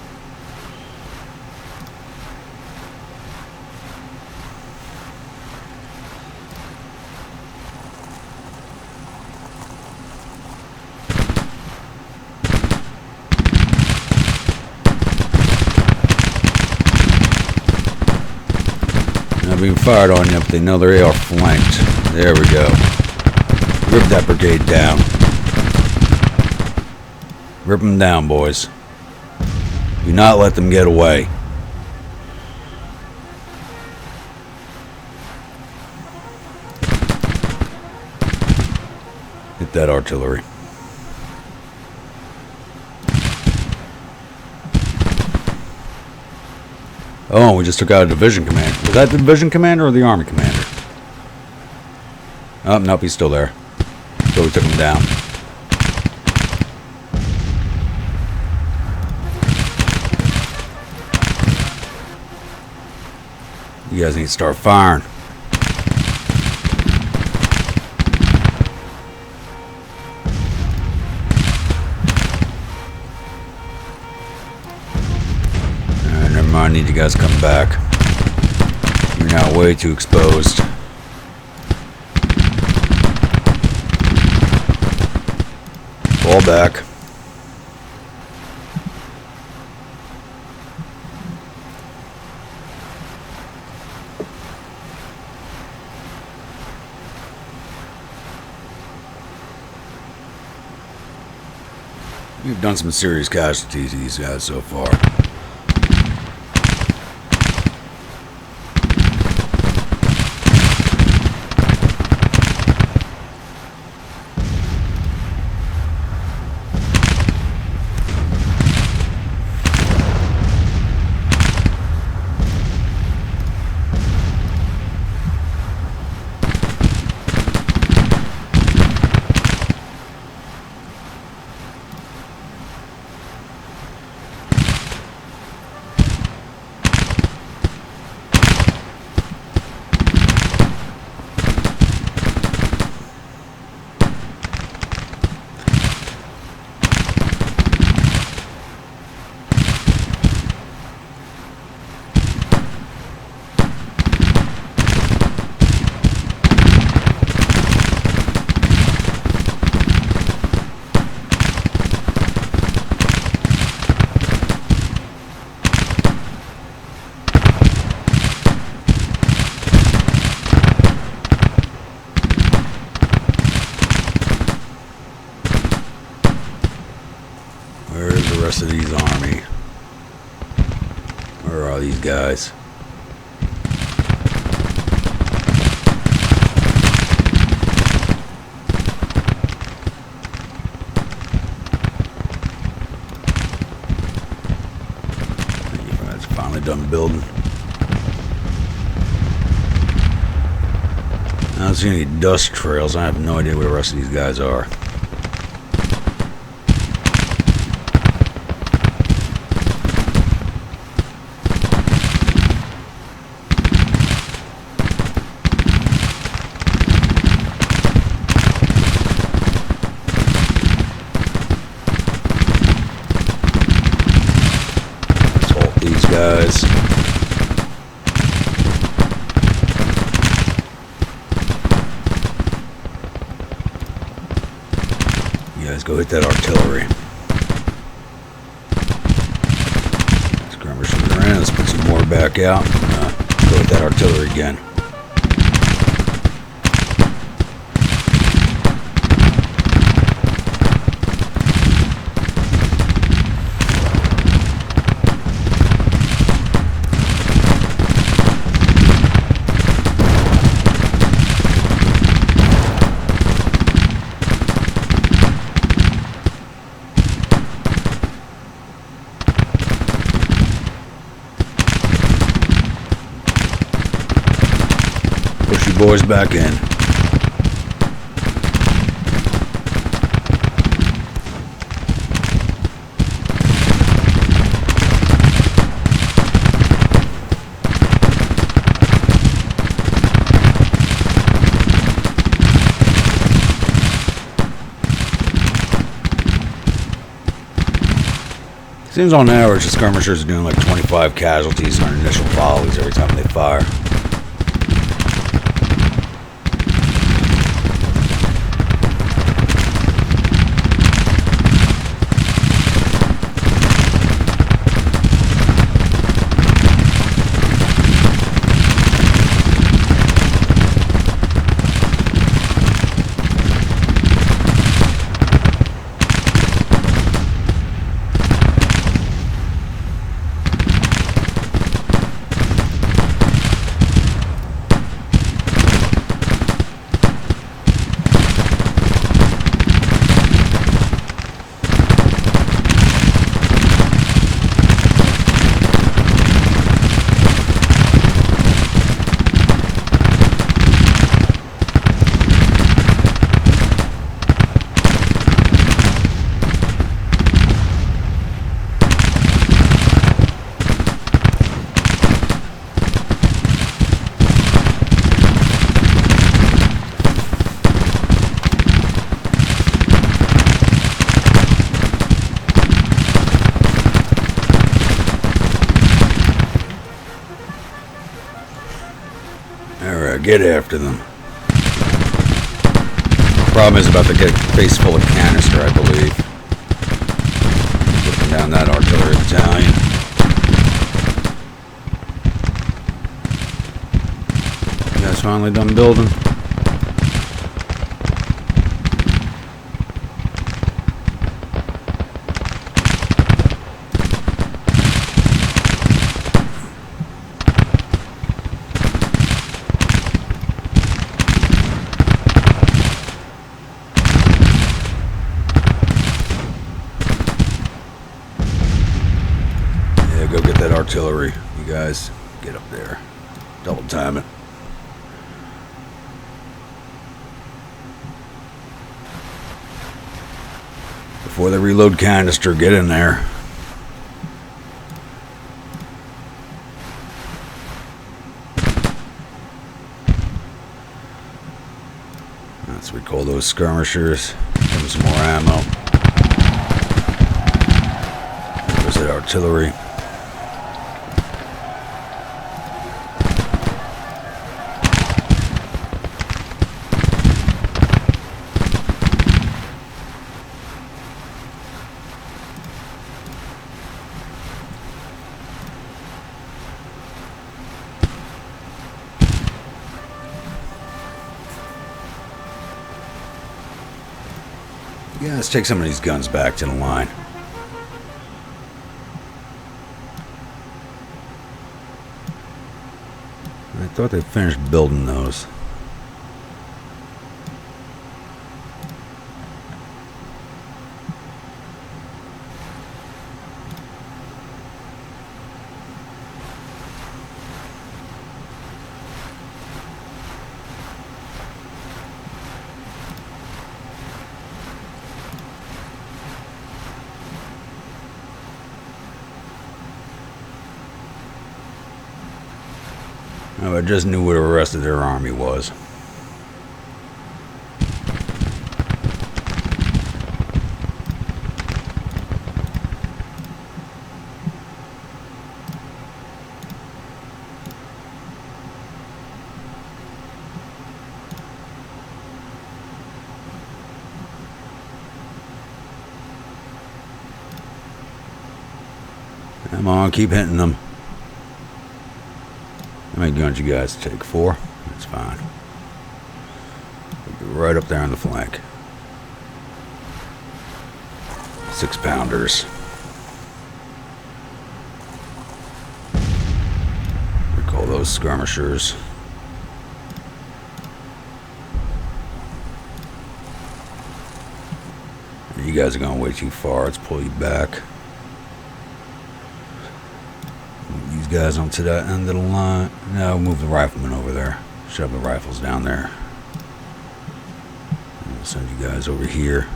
Not being fired on you, but they know they are flanked. There we go. Rip that brigade down. Rip them down, boys. Do not let them get away. Hit that artillery. Oh, we just took out a division commander. Was that the division commander or the army commander? Oh, nope, he's still there. So we took him down. You guys need to start firing. Never mind, I need you guys to come back. You're now way too exposed. Fall back. We've done some serious casualties to these guys so far. Where's the rest of these army? Where are these guys? You guys finally done building. I don't see any dust trails. I have no idea where the rest of these guys are. Guys. You guys go hit that artillery. Skirmishers are in. Let's put some more back out. Go hit that artillery again. Push you boys back in. Seems on average the skirmishers are doing like 25 casualties on initial volleys every time they fire. get after them. Problem is about to get face full of canister, I believe. Looking down that artillery battalion. You guys finally done building? Go get that artillery. You guys get up there. Double time it. Before they reload canister, get in there. Let's recall those skirmishers. Give them some more ammo. There's that artillery. Yeah, let's take some of these guns back to the line. I thought they finished building those. Oh, I just knew where the rest of their army was. Come on, keep hitting them. How many guns you guys take? 4? That's fine. We'll be right up there on the flank. 6-pounders. Recall those skirmishers. You guys are going way too far. Let's pull you back. Guys onto that end of the line. Now we'll move the riflemen over there. Shove the rifles down there. And we'll send you guys over here.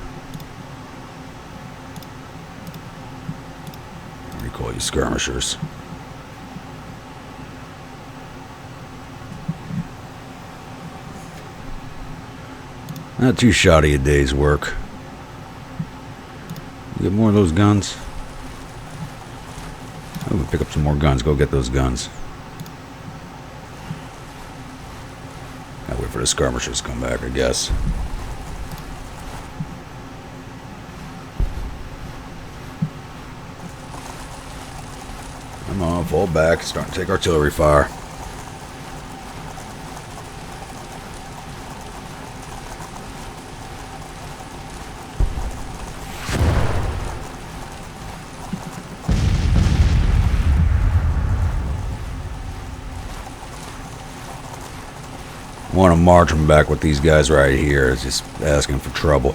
Recall you skirmishers. Not too shoddy a day's work. Get more of those guns. Oh, we'll pick up some more guns. Go get those guns. Gotta wait for the skirmishers to come back, I guess. Come on, fall back. Starting to take artillery fire. Want to march them back with these guys right here. It's just asking for trouble.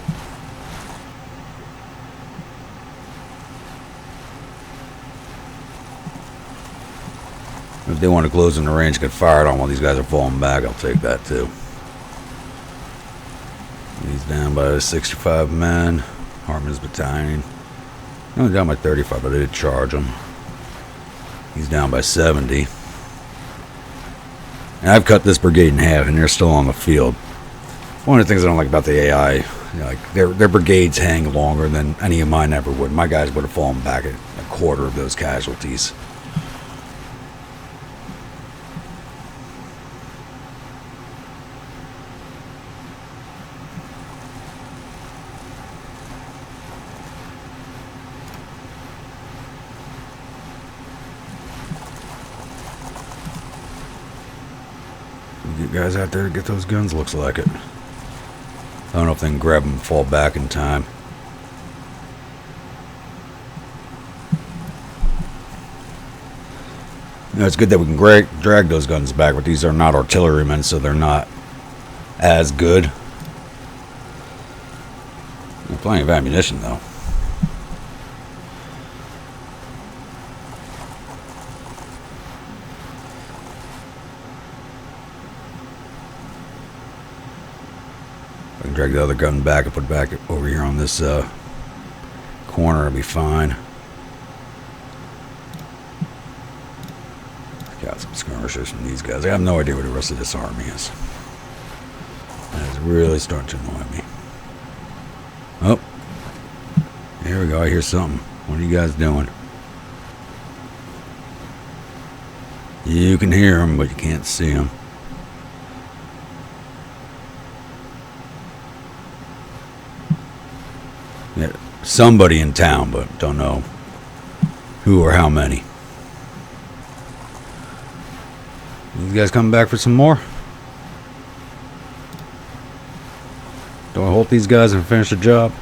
If they want to close in the range, get fired on while these guys are falling back, I'll take that too. He's down by 65 men. Hartman's battalion. Only down by 35, but I did charge him. He's down by 70. And I've cut this brigade in half, and they're still on the field. One of the things I don't like about the AI, you know, like their brigades hang longer than any of mine ever would. My guys would have fallen back at a quarter of those casualties. guys out there to get those guns, looks like it. I don't know if they can grab them and fall back in time. You know, it's good that we can drag those guns back, but these are not artillerymen, so they're not as good. There's plenty of ammunition, though. I can drag the other gun back and put it back over here on this corner, it'll be fine. Got some skirmishers from these guys. I have no idea where the rest of this army is. And it's really starting to annoy me. Oh, here we go. I hear something. What are you guys doing? You can hear them, but you can't see them. Yeah, somebody in town, but don't know who or how many. These guys coming back for some more? Do I hold these guys and finish the job?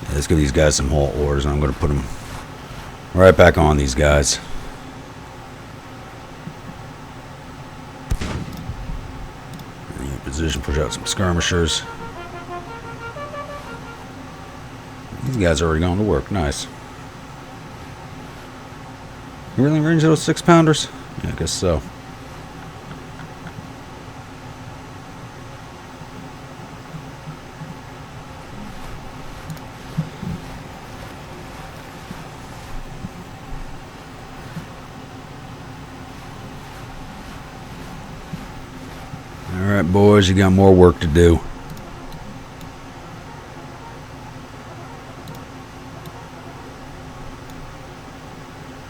Yeah, let's give these guys some halt orders, and I'm going to put them right back on these guys. In position, push out some skirmishers. These guys are already going to work. Nice. You really in range of those 6-pounders? Yeah, I guess so. Alright, boys, you got more work to do.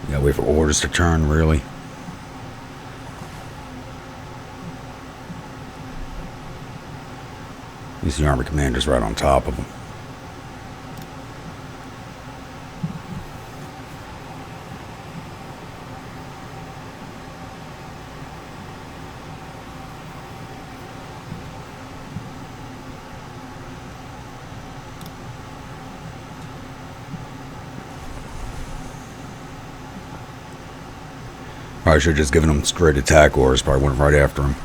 Gotta wait for orders to turn, really. At least the army commander's right on top of them. Probably should have just given them straight attack orders. Probably went right after them.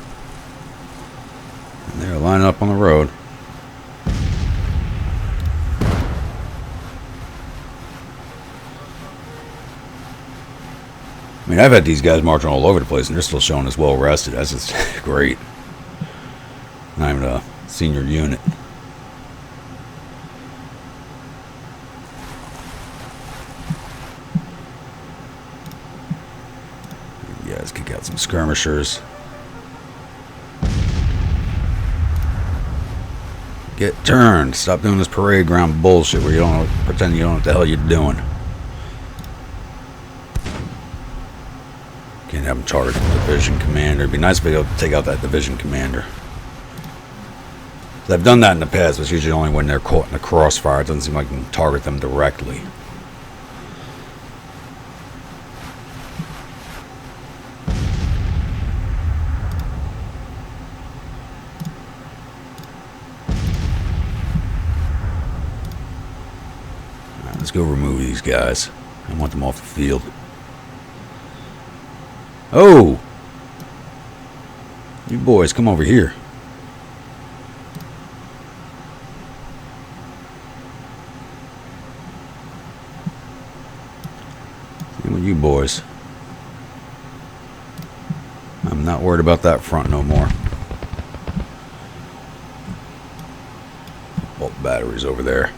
And they're lining up on the road. I mean, I've had these guys marching all over the place, and they're still showing us well rested. That's just great. Not even a senior unit. You guys kick out some skirmishers. Get turned. Stop doing this parade ground bullshit where you don't pretend you don't know what the hell you're doing. Can't have them charge the division commander. It'd be nice to be able to take out that division commander. I've done that in the past, but it's usually only when they're caught in the crossfire. It doesn't seem like I can target them directly. Alright, let's go remove these guys. I want them off the field. Oh! You boys, come over here. Same with you boys. I'm not worried about that front no more. Bolt batteries over there.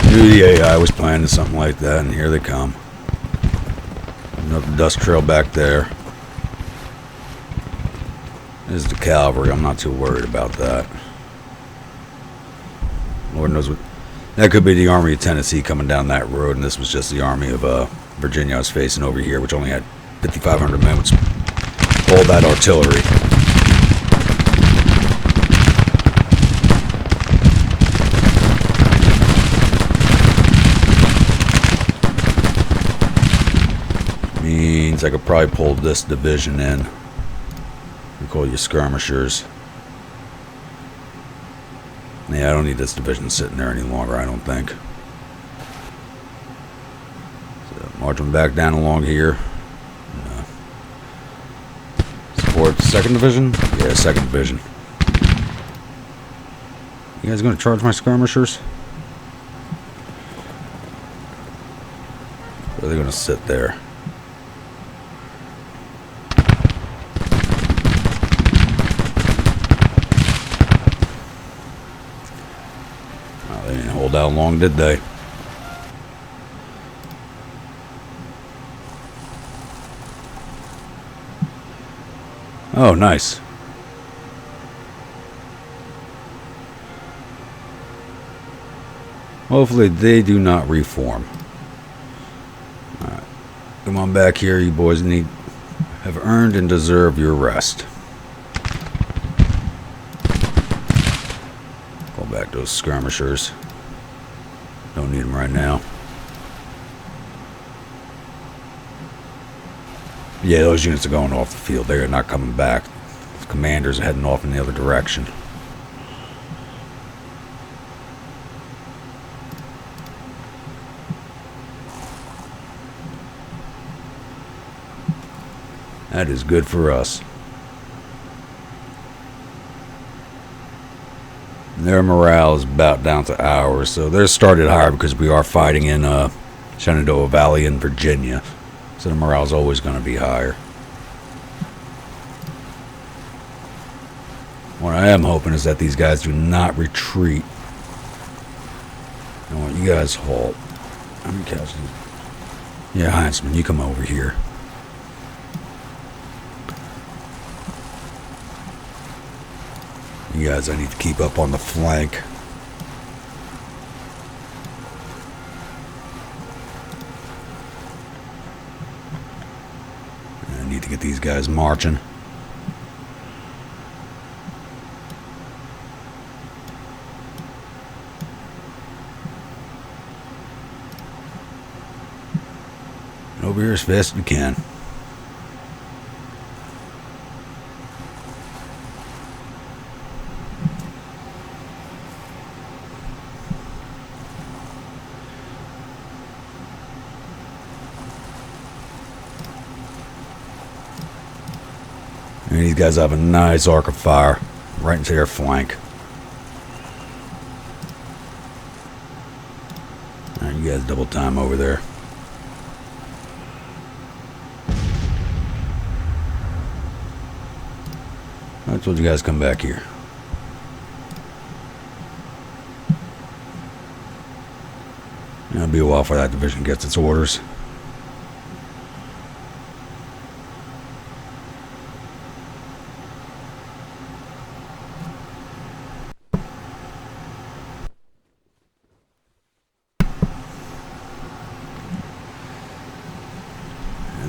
Knew the AI was planning something like that, and here they come. Another dust trail back there. This is the cavalry. I'm not too worried about that. Lord knows what. That could be the Army of Tennessee coming down that road, and this was just the Army of Virginia I was facing over here, which only had 5,500 men with all that artillery. Means I could probably pull this division in. We call you skirmishers. Yeah, I don't need this division sitting there any longer, I don't think. So, march them back down along here. Support 2nd Division? Yeah, 2nd Division. You guys gonna charge my skirmishers? Or are they gonna sit there? They didn't hold out long, did they? Oh, nice. Hopefully they do not reform. Alright. Come on back here, you boys have earned and deserve your rest. Back those skirmishers. Don't need them right now. Yeah, those units are going off the field. They're not coming back. The commanders are heading off in the other direction. That is good for us. Their morale is about down to ours, so they're started higher because we are fighting in Shenandoah Valley in Virginia, so the morale is always going to be higher. What I am hoping is that these guys do not retreat. I want you guys halt. How many casualties? Yeah, Heinzman, you come over here. You guys, I need to keep up on the flank. I need to get these guys marching. And over here as fast as you can. And these guys have a nice arc of fire right into their flank. Alright, you guys double time over there. I told you guys come back here. It'll be a while before that division gets its orders.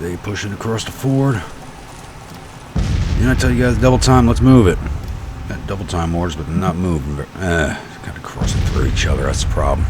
They pushing across the ford. Didn't I tell you guys double time? Let's move it. Got double time orders, but they're not moving. Kind of crossing through each other. That's the problem.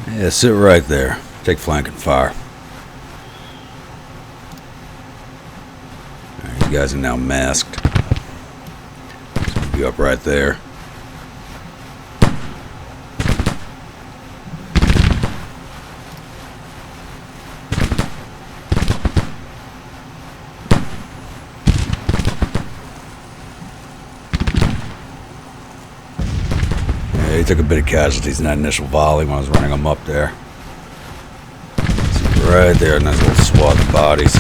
Yeah, sit right there. Take flank and fire. Alright, you guys are now masked. keep you up right there. Yeah, he took a bit of casualties in that initial volley when I was running him up there. Right there, nice little swath of bodies.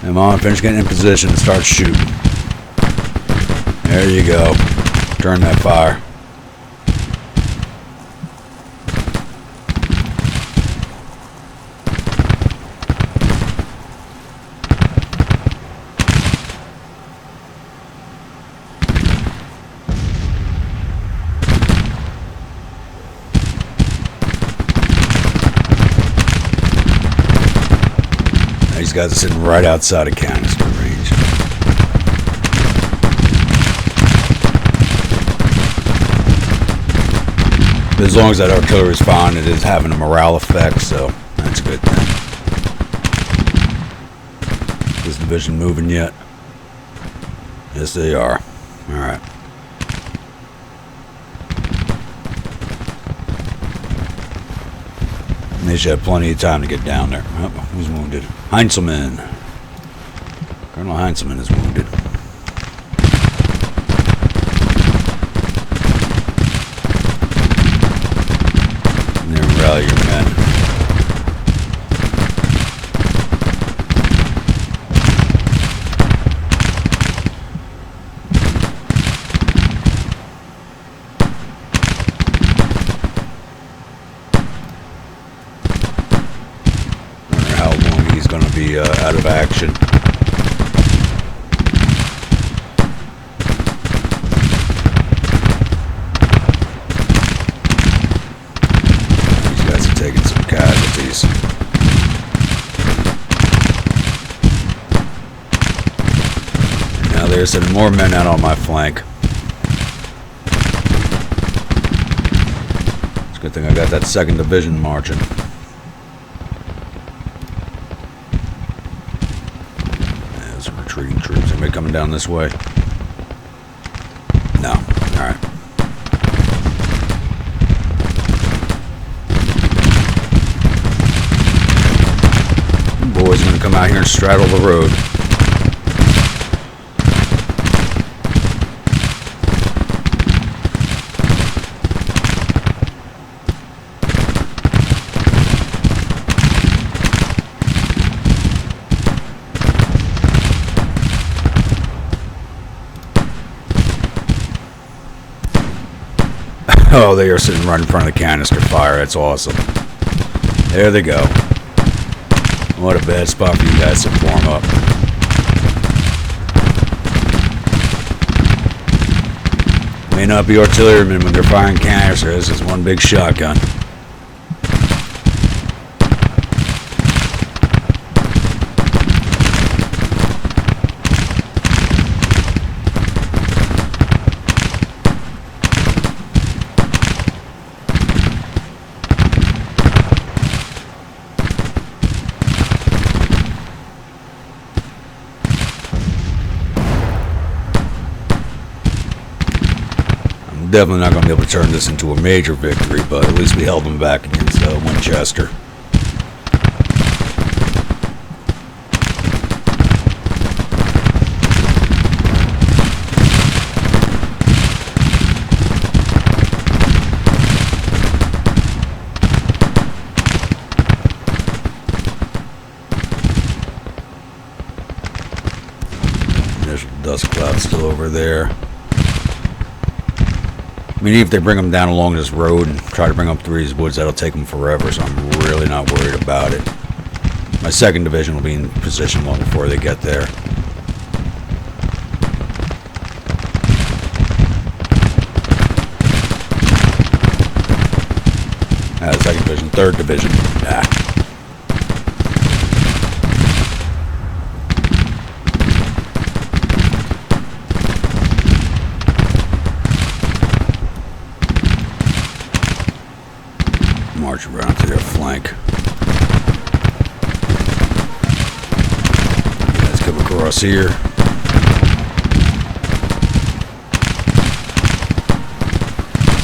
Come on, finish getting in position and start shooting. There you go. Turn that fire. These guys are sitting right outside of canister range. But as long as that artillery is fine, it is having a morale effect, so that's a good thing. Is the division moving yet? Yes, they are. Alright. They should have plenty of time to get down there. Oh, who's wounded? Heinzelman. Colonel Heinzelman is wounded. And then rally your men. Out of action. These guys are taking some casualties. And now they're sending more men out on my flank. It's a good thing I got that 2nd Division marching. Retreating troops. Anybody coming down this way? No. Alright. Boys are going to come out here and straddle the road. Oh, they are sitting right in front of the canister fire. That's awesome. There they go. What a bad spot for you guys to form up. May not be artillerymen when they're firing canisters. This is one big shotgun. Definitely not going to be able to turn this into a major victory, but at least we held them back against Winchester. There's a dust cloud still over there. I mean, even if they bring them down along this road and try to bring them up through these woods, that'll take them forever, so I'm really not worried about it. My 2nd Division will be in position long before they get there. The 2nd Division, 3rd Division. March around to their flank. You guys come across here.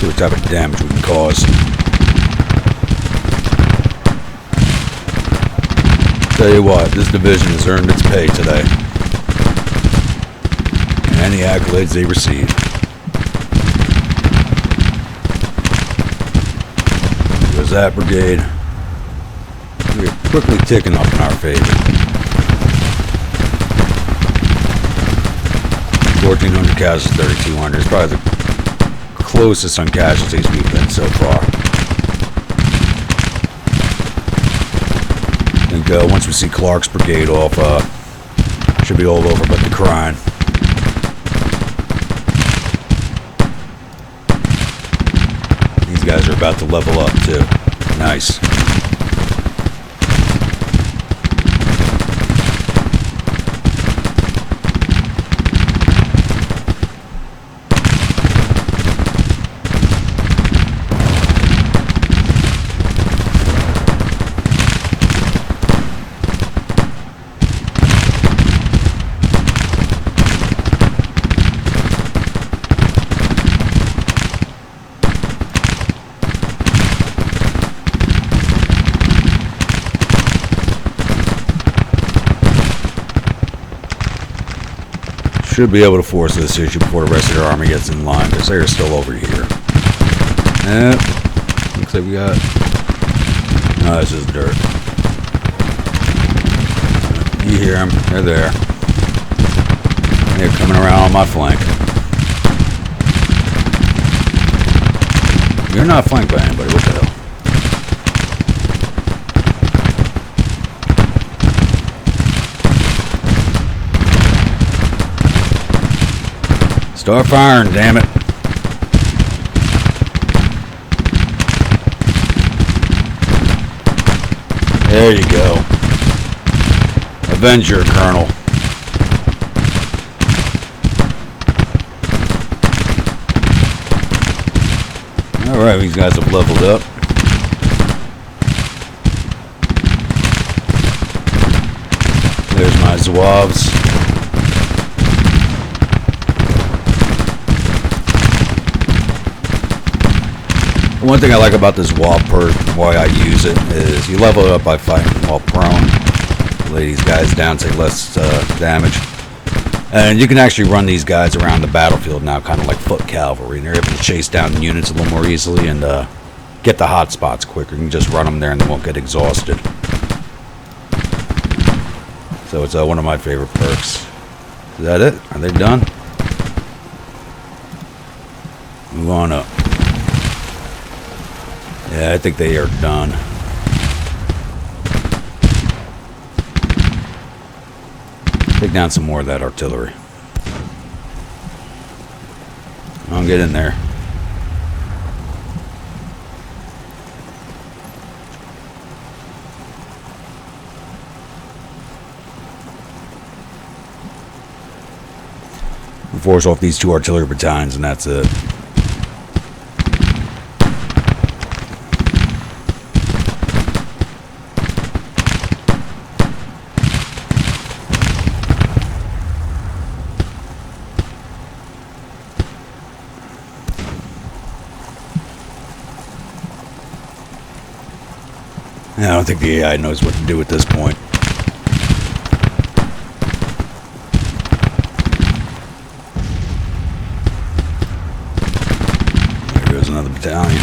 See what type of damage we can cause. Tell you what, this division has earned its pay today. And the accolades they receive. There's that brigade. We're quickly ticking up in our favor. 1,400 casualties, 3,200 is probably the closest on casualties we've been so far. I think once we see Clark's brigade off, should be all over but the crying. These guys are about to level up too. Nice. Should be able to force this issue before the rest of their army gets in line, because they're still over here. Looks like we got... No, this is dirt. You hear them. They're there. They're coming around on my flank. You're not flanked by anybody. What the hell? Start firing, damn it. There you go. Avenge your colonel. Alright, these guys have leveled up. There's my Zouaves. One thing I like about this wall perk, why I use it, is you level it up by fighting while prone. Lay these guys down, take less damage. And you can actually run these guys around the battlefield now, kind of like foot cavalry. And they're able to chase down units a little more easily and get the hot spots quicker. You can just run them there and they won't get exhausted. So it's one of my favorite perks. Is that it? Are they done? Move on up. Yeah, I think they are done. Take down some more of that artillery. I'll get in there. We'll force off these 2 artillery battalions and that's it. I don't think the AI knows what to do at this point. There goes another battalion.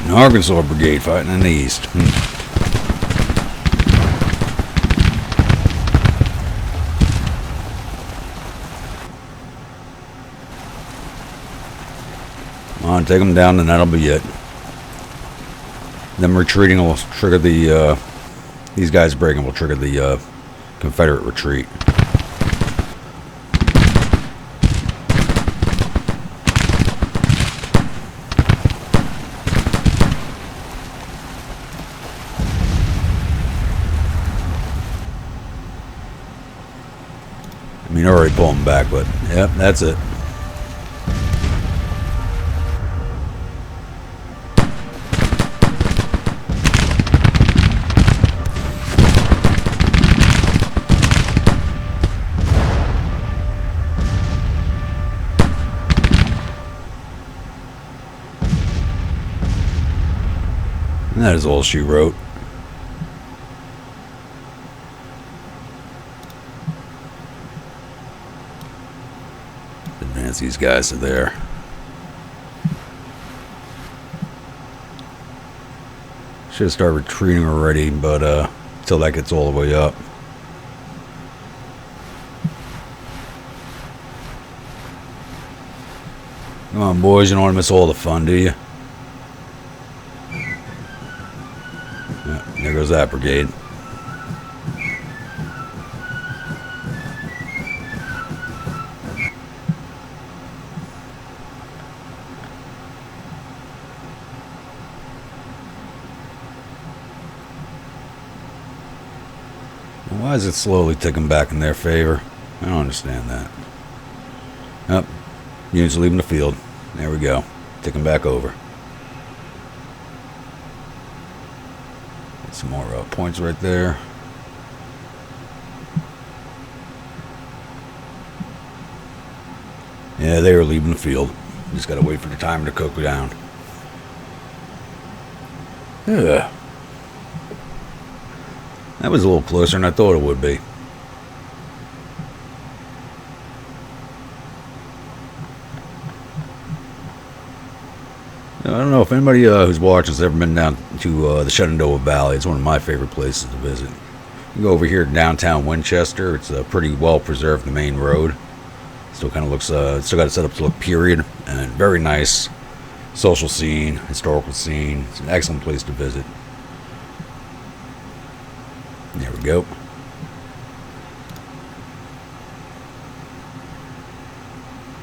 An Arkansas brigade fighting in the east. On, take them down, and that'll be it. Them retreating will trigger the. These guys breaking will trigger the Confederate retreat. I mean, already pulling back, but yep, that's it. That is all she wrote. Advance these guys to there. Should have started retreating already, but until that gets all the way up. Come on, boys, you don't want to miss all the fun, do you? Yeah, there goes that brigade. Why is it slowly ticking back in their favor? I don't understand that. Yep, units are leaving the field. There we go. Ticking back over. Get some more points right there. Yeah, they are leaving the field. Just gotta wait for the timer to cook down. Yeah. That was a little closer than I thought it would be. I don't know if anybody who's watching has ever been down to the Shenandoah Valley. It's one of my favorite places to visit. You go over here to downtown Winchester. It's pretty well preserved, the main road. Still kind of looks, still got it set up to look period, and very nice social scene, historical scene. It's an excellent place to visit. There we go.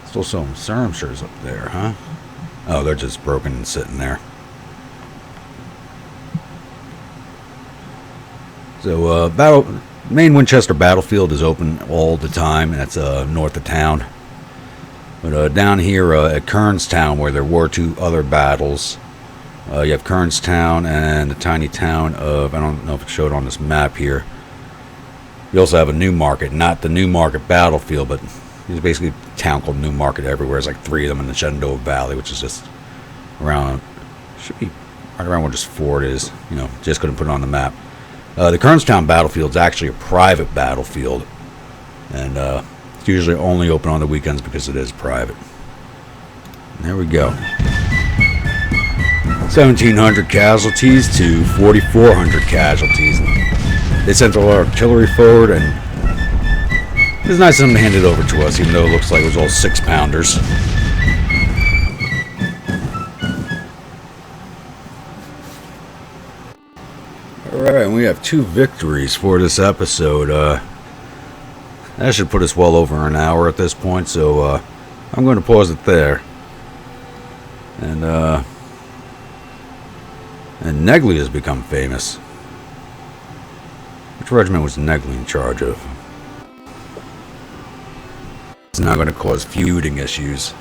Still some skirmishers up there, huh? Oh, they're just broken and sitting there. So, main Winchester battlefield is open all the time. That's north of town. But down here at Kernstown, where there were two other battles, you have Kernstown and the tiny town of, I don't know if it showed on this map here. You also have a New Market, not the New Market battlefield, but there's basically a town called New Market everywhere. There's like 3 of them in the Shenandoah Valley, which is just around, should be right around where this fort is. You know, just couldn't put it on the map. The Kernstown battlefield is actually a private battlefield, and it's usually only open on the weekends because it is private. And there we go. 1,700 casualties to 4,400 casualties. They sent all our artillery forward, and it's nice of them to hand it over to us, even though it looks like it was all 6-pounders. Alright, we have 2 victories for this episode. That should put us well over an hour at this point, so I'm going to pause it there. And Negley has become famous. Which regiment was Negley in charge of? It's not going to cause feuding issues.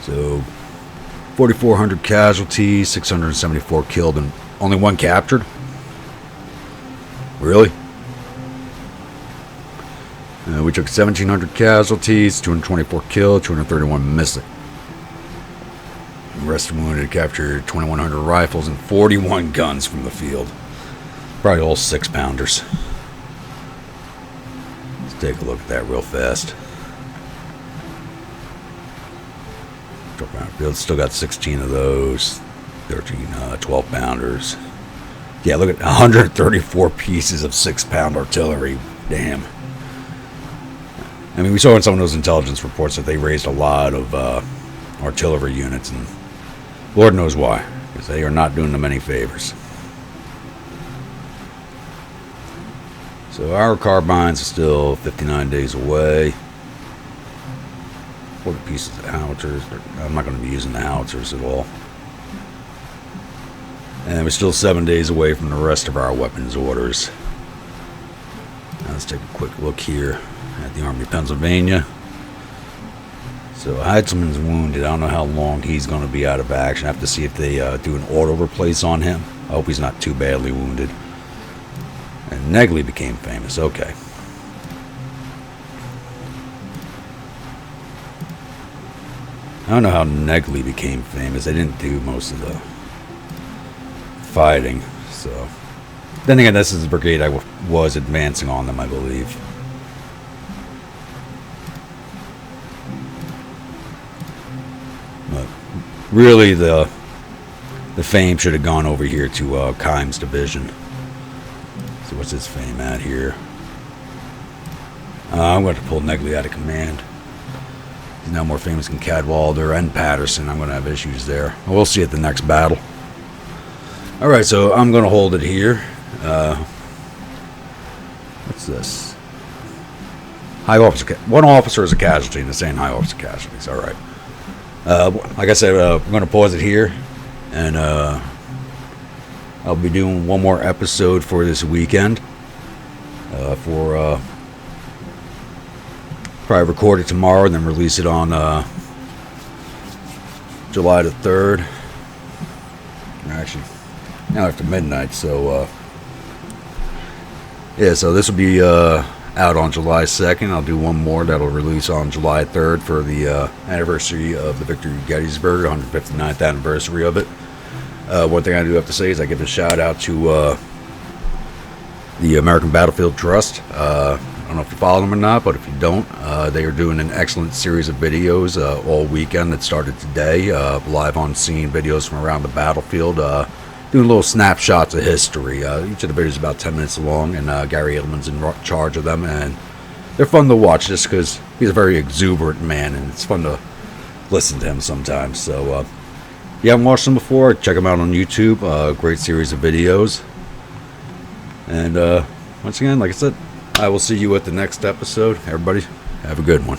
So, 4,400 casualties, 674 killed, and only 1 captured? Really? We took 1,700 casualties, 224 killed, 231 missing. The rest wounded, captured 2,100 rifles and 41 guns from the field. Probably all 6-pounders. Let's take a look at that real fast. Field still got 16 of those, 13 12-pounders. Yeah, look at 134 pieces of 6-pound artillery. Damn. I mean, we saw in some of those intelligence reports that they raised a lot of artillery units, and Lord knows why, because they are not doing them any favors. So our carbines are still 59 days away. 40 pieces of howitzers. I'm not going to be using the howitzers at all. And we're still 7 days away from the rest of our weapons orders. Now let's take a quick look here at the Army of Pennsylvania. So Heitzelman's wounded. I don't know how long he's going to be out of action. I have to see if they do an auto replace on him. I hope he's not too badly wounded. And Negley became famous. Okay. I don't know how Negley became famous. They didn't do most of the fighting, so. Then again, this is the brigade I was advancing on them, I believe. But really, the fame should have gone over here to Kimes' division. So what's his fame at here? I'm going to pull Negley out of command. He's now more famous than Cadwalder and Patterson. I'm going to have issues there. We'll see at the next battle. Alright, so I'm going to hold it here. What's this? High officer. One officer is a casualty, and it's saying high officer casualties. Alright. Like I said, I'm going to pause it here. And I'll be doing one more episode for this weekend. Probably record it tomorrow and then release it on July the 3rd. Actually, now after midnight. So, yeah, so this will be out on July 2nd. I'll do one more that'll release on July 3rd for the anniversary of the victory of Gettysburg, 159th anniversary of it. One thing I do have to say is I give a shout out to the American Battlefield Trust. I don't know if you follow them or not, but if you don't, they are doing an excellent series of videos all weekend that started today. Live on scene videos from around the battlefield, doing little snapshots of history. Each of the videos is about 10 minutes long, and Gary Edelman's in charge of them, and they're fun to watch just because he's a very exuberant man, and it's fun to listen to him sometimes. So, if you haven't watched them before, check them out on YouTube. Great series of videos. And once again, like I said, I will see you at the next episode. Everybody, have a good one.